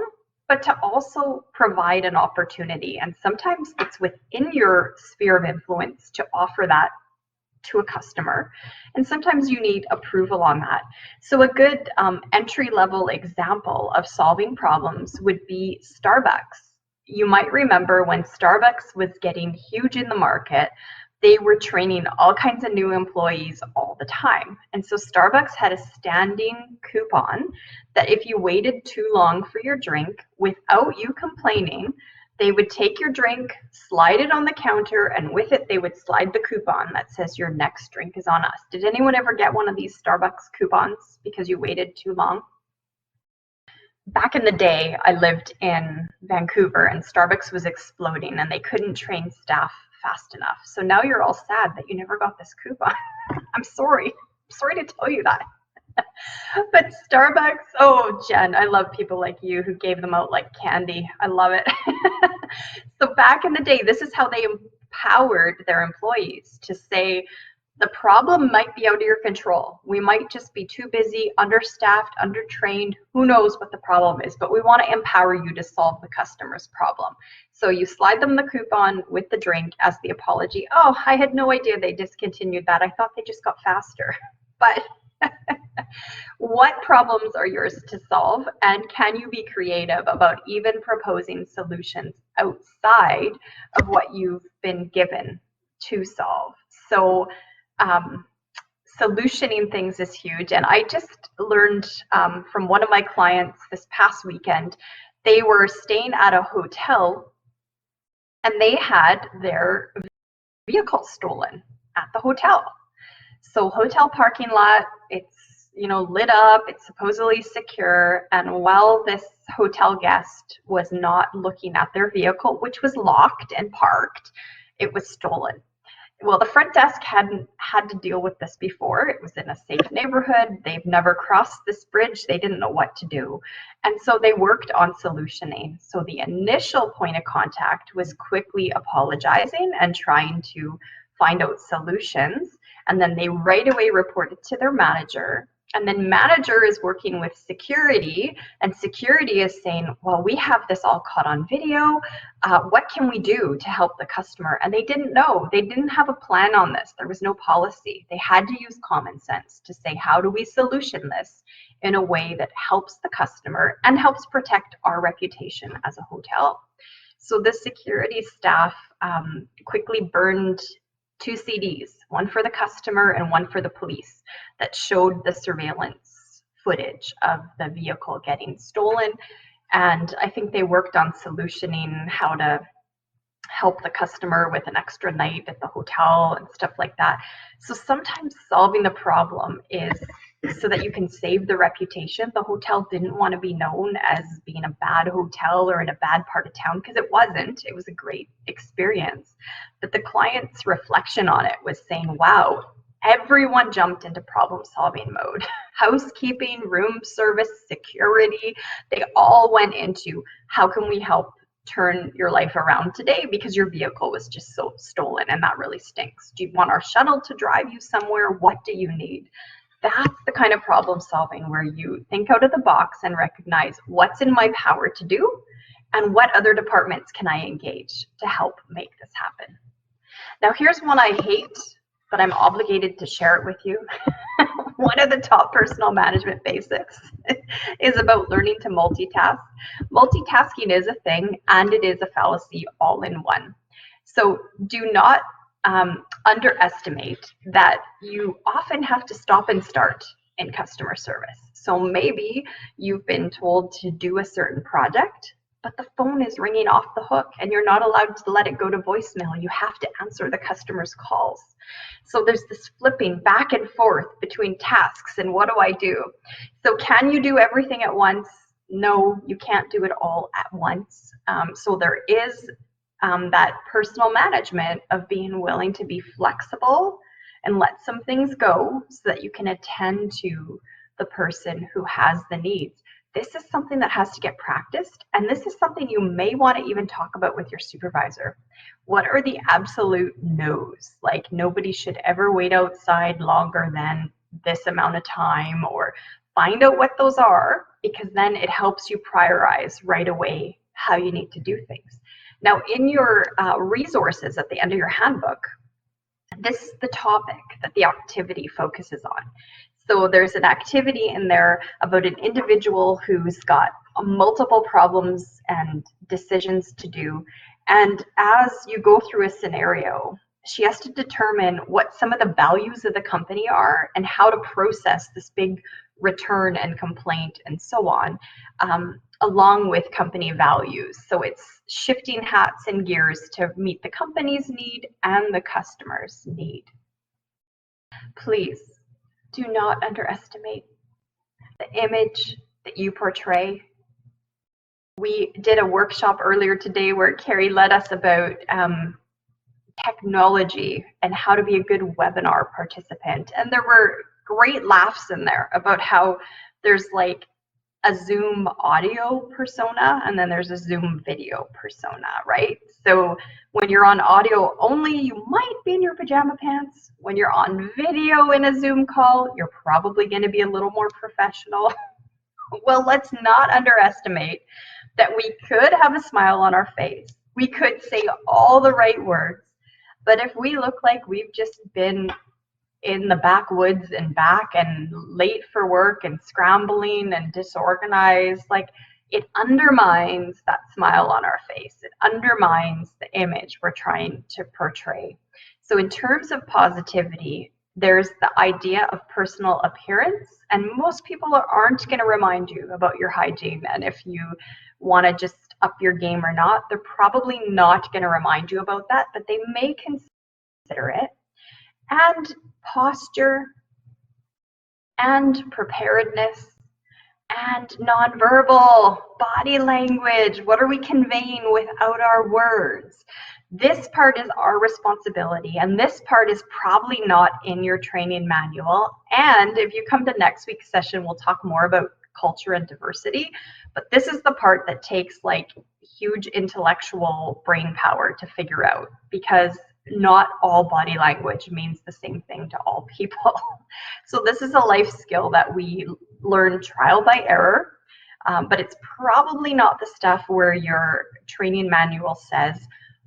but to also provide an opportunity. And sometimes it's within your sphere of influence to offer that to a customer. And sometimes you need approval on that. So a good entry-level example of solving problems would be Starbucks. You might remember when Starbucks was getting huge in the market, they were training all kinds of new employees all the time. And so Starbucks had a standing coupon that if you waited too long for your drink without you complaining, they would take your drink, slide it on the counter, and with it they would slide the coupon that says your next drink is on us. Did anyone ever get one of these Starbucks coupons because you waited too long? Back in the day, I lived in Vancouver and Starbucks was exploding and they couldn't train staff fast enough. So now you're all sad that you never got this coupon. I'm sorry. I'm sorry to tell you that. But Starbucks, oh, Jen, I love people like you who gave them out like candy. I love it. So back in the day, this is how they empowered their employees to say, the problem might be out of your control. We might just be too busy, understaffed, undertrained. Who knows what the problem is, but we want to empower you to solve the customer's problem. So you slide them the coupon with the drink as the apology. Oh, I had no idea they discontinued that. I thought they just got faster. But what problems are yours to solve, and can you be creative about even proposing solutions outside of what you've been given to solve? So solutioning things is huge. And I just learned from one of my clients this past weekend, they were staying at a hotel and they had their vehicle stolen at the hotel. So hotel parking lot, it's lit up, it's supposedly secure, and while this hotel guest was not looking at their vehicle, which was locked and parked, it was stolen. Well, the front desk hadn't had to deal with this before. It was in a safe neighborhood. They've never crossed this bridge. They didn't know what to do. And so they worked on solutioning. So the initial point of contact was quickly apologizing and trying to find out solutions. And then they right away reported to their manager. And then manager is working with security, and security is saying, well, we have this all caught on video. What can we do to help the customer? And they didn't know. They didn't have a plan on this. There was no policy. They had to use common sense to say, how do we solution this in a way that helps the customer and helps protect our reputation as a hotel? So the security staff quickly burned 2 CDs, one for the customer and one for the police, that showed the surveillance footage of the vehicle getting stolen. And I think they worked on solutioning how to help the customer with an extra night at the hotel and stuff like that. So sometimes solving the problem is so that you can save the reputation. The hotel didn't want to be known as being a bad hotel or in a bad part of town, because it wasn't. It was a great experience. But the client's reflection on it was saying, wow, everyone jumped into problem-solving mode. Housekeeping, room service, security, they all went into how can we help turn your life around today because your vehicle was just so stolen and that really stinks. Do you want our shuttle to drive you somewhere? What do you need? That's the kind of problem solving where you think out of the box and recognize what's in my power to do and what other departments can I engage to help make this happen. Now here's one I hate, but I'm obligated to share it with you. One of the top personal management basics is about learning to multitask. Multitasking is a thing, and it is a fallacy all in one. So do not underestimate that you often have to stop and start in customer service. So maybe you've been told to do a certain project, but the phone is ringing off the hook and you're not allowed to let it go to voicemail. You have to answer the customer's calls. So there's this flipping back and forth between tasks and what do I do? So can you do everything at once? No, you can't do it all at once. So there is that personal management of being willing to be flexible and let some things go so that you can attend to the person who has the needs. This is something that has to get practiced, and this is something you may want to even talk about with your supervisor. What are the absolute no's? Like, nobody should ever wait outside longer than this amount of time, or find out what those are, because then it helps you prioritize right away how you need to do things. Now, in your resources at the end of your handbook, this is the topic that the activity focuses on. So there's an activity in there about an individual who's got multiple problems and decisions to do. And as you go through a scenario, she has to determine what some of the values of the company are and how to process this big return and complaint and so on, along with company values. So it's shifting hats and gears to meet the company's need and the customer's need. Please do not underestimate the image that you portray. We did a workshop earlier today where Carrie led us about technology and how to be a good webinar participant. And there were great laughs in there about how there's like a Zoom audio persona and then there's a Zoom video persona, right? So when you're on audio only, you might be in your pajama pants. When you're on video in a Zoom call, you're probably going to be a little more professional. Well, let's not underestimate that we could have a smile on our face. We could say all the right words, but if we look like we've just been in the backwoods and back and late for work and scrambling and disorganized, like it undermines that smile on our face. It undermines the image we're trying to portray. So in terms of positivity, there's the idea of personal appearance, and most people aren't going to remind you about your hygiene and if you want to just up your game or not. They're probably not going to remind you about that, but they may consider it. And posture and preparedness and nonverbal body language. What are we conveying without our words? This part is our responsibility, and this part is probably not in your training manual. And if you come to next week's session, we'll talk more about culture and diversity, but this is the part that takes like huge intellectual brain power to figure out, because not all body language means the same thing to all people. So this is a life skill that we learn trial by error, but it's probably not the stuff where your training manual says,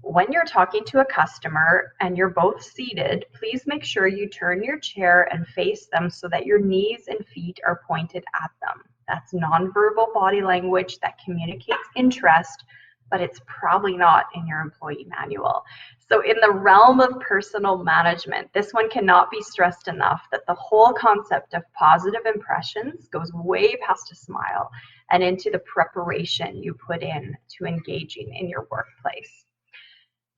when you're talking to a customer and you're both seated, please make sure you turn your chair and face them so that your knees and feet are pointed at them. That's nonverbal body language that communicates interest, but it's probably not in your employee manual. So in the realm of personal management, this one cannot be stressed enough that the whole concept of positive impressions goes way past a smile and into the preparation you put in to engaging in your workplace.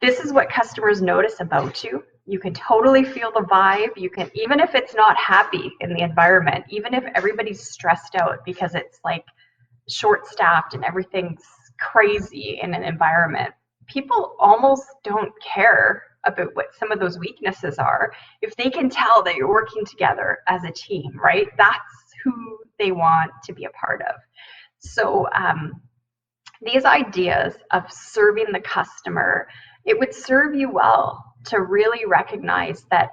This is what customers notice about you. You can totally feel the vibe. You can, even if it's not happy in the environment, even if everybody's stressed out because it's like short-staffed and everything's crazy in an environment, people almost don't care about what some of those weaknesses are if they can tell that you're working together as a team, right? That's who they want to be a part of. So these ideas of serving the customer, it would serve you well to really recognize that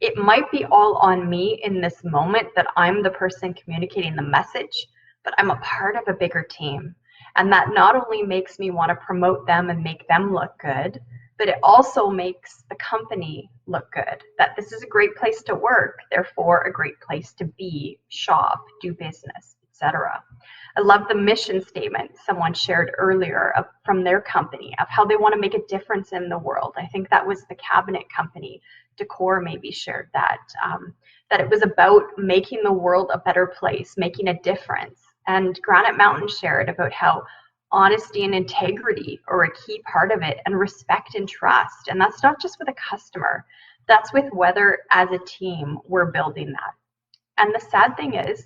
it might be all on me in this moment, that I'm the person communicating the message, but I'm a part of a bigger team. And that not only makes me want to promote them and make them look good, but it also makes the company look good. That this is a great place to work, therefore a great place to be, shop, do business, etc. I love the mission statement someone shared earlier from their company of how they want to make a difference in the world. I think that was the cabinet company, Decor maybe shared that, that it was about making the world a better place, making a difference. And Granite Mountain shared about how honesty and integrity are a key part of it, and respect and trust. And that's not just with a customer, that's with whether as a team we're building that. And the sad thing is,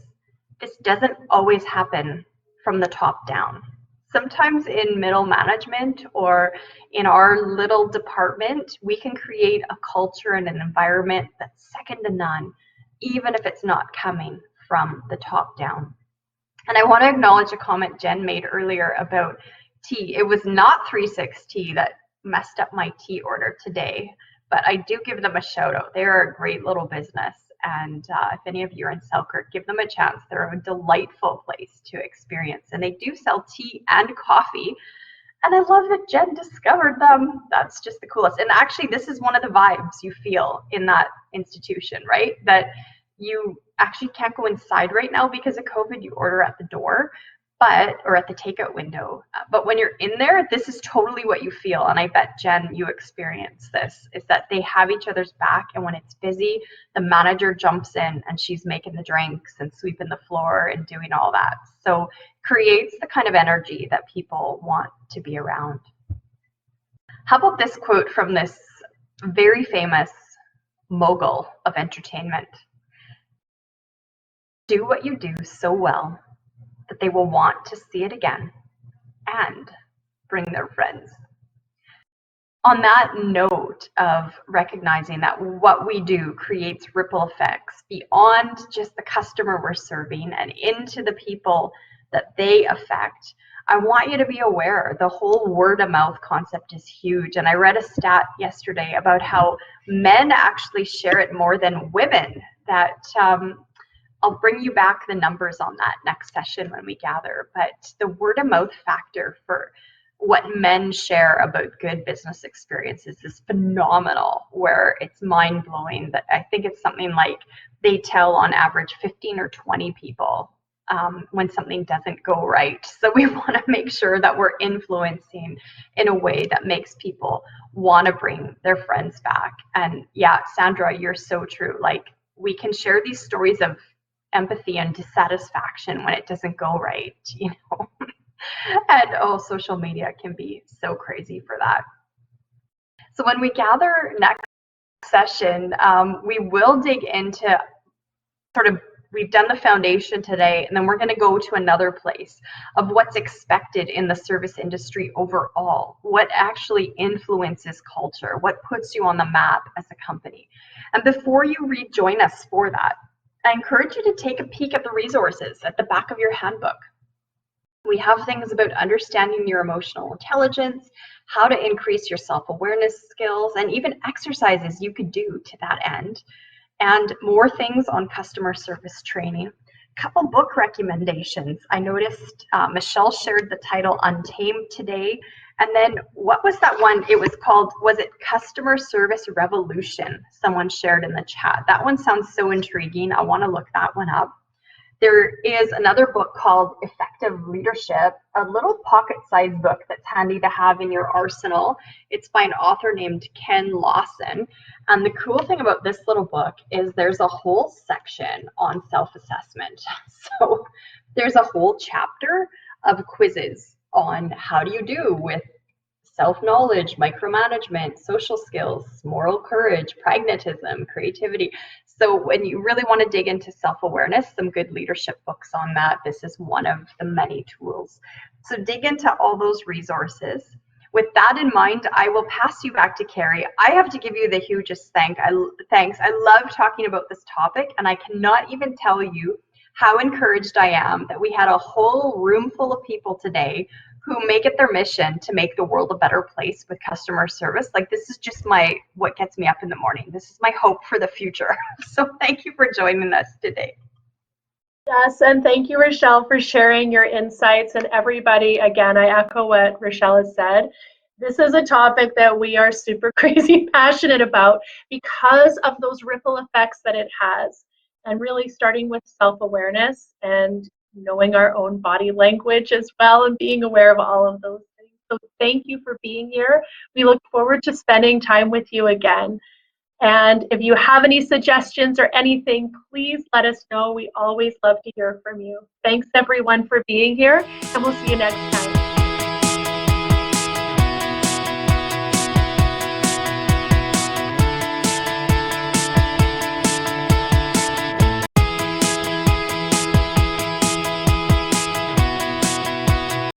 this doesn't always happen from the top down. Sometimes in middle management or in our little department, we can create a culture and an environment that's second to none, even if it's not coming from the top down. And I want to acknowledge a comment Jen made earlier about tea. It was not 36 Tea that messed up my tea order today, but I do give them a shout out. They are a great little business. And if any of you are in Selkirk, give them a chance. They're a delightful place to experience. And they do sell tea and coffee. And I love that Jen discovered them. That's just the coolest. And actually, this is one of the vibes you feel in that institution, right? That you actually can't go inside right now because of COVID. You order at the door. or at the takeout window. But when you're in there, this is totally what you feel. And I bet, Jen, you experience this, is that they have each other's back. And when it's busy, the manager jumps in and she's making the drinks and sweeping the floor and doing all that. So creates the kind of energy that people want to be around. How about this quote from this very famous mogul of entertainment? Do what you do so well that they will want to see it again and bring their friends. On that note of recognizing that what we do creates ripple effects beyond just the customer we're serving and into the people that they affect, I want you to be aware the whole word of mouth concept is huge. And I read a stat yesterday about how men actually share it more than women. That I'll bring you back the numbers on that next session when we gather. But the word of mouth factor for what men share about good business experiences is phenomenal, where it's mind-blowing. That I think it's something like they tell on average 15 or 20 people when something doesn't go right. So we want to make sure that we're influencing in a way that makes people want to bring their friends back. And yeah, Sandra, you're so true. Like, we can share these stories of empathy and dissatisfaction when it doesn't go right, you know. And social media can be so crazy for that. So when we gather next session, we will dig into we've done the foundation today, and then we're going to go to another place of what's expected in the service industry overall, what actually influences culture, what puts you on the map as a company. And before you rejoin us for that, I encourage you to take a peek at the resources at the back of your handbook. We have things about understanding your emotional intelligence, how to increase your self-awareness skills, and even exercises you could do to that end, and more things on customer service training. A couple book recommendations. I noticed Michelle shared the title Untamed today. And then what was that one? It was called, was it Customer Service Revolution? Someone shared in the chat. That one sounds so intriguing. I want to look that one up. There is another book called Effective Leadership, a little pocket-sized book that's handy to have in your arsenal. It's by an author named Ken Lawson. And the cool thing about this little book is there's a whole section on self-assessment. So there's a whole chapter of quizzes on how do you do with self-knowledge, micromanagement, social skills, moral courage, pragmatism, creativity. So when you really want to dig into self-awareness, some good leadership books on that. This is one of the many tools. So dig into all those resources. With that in mind, I will pass you back to Carrie. I have to give you the hugest thanks. I love talking about this topic, and I cannot even tell you how encouraged I am that we had a whole room full of people today who make it their mission to make the world a better place with customer service. Like, this is just what gets me up in the morning. This is my hope for the future. So thank you for joining us today. Yes, and thank you, Rochelle, for sharing your insights. And everybody, again, I echo what Rochelle has said. This is a topic that we are super crazy passionate about because of those ripple effects that it has. And really starting with self-awareness and knowing our own body language as well, and being aware of all of those things. So thank you for being here. We look forward to spending time with you again. And if you have any suggestions or anything, please let us know. We always love to hear from you. Thanks everyone for being here, and we'll see you next time.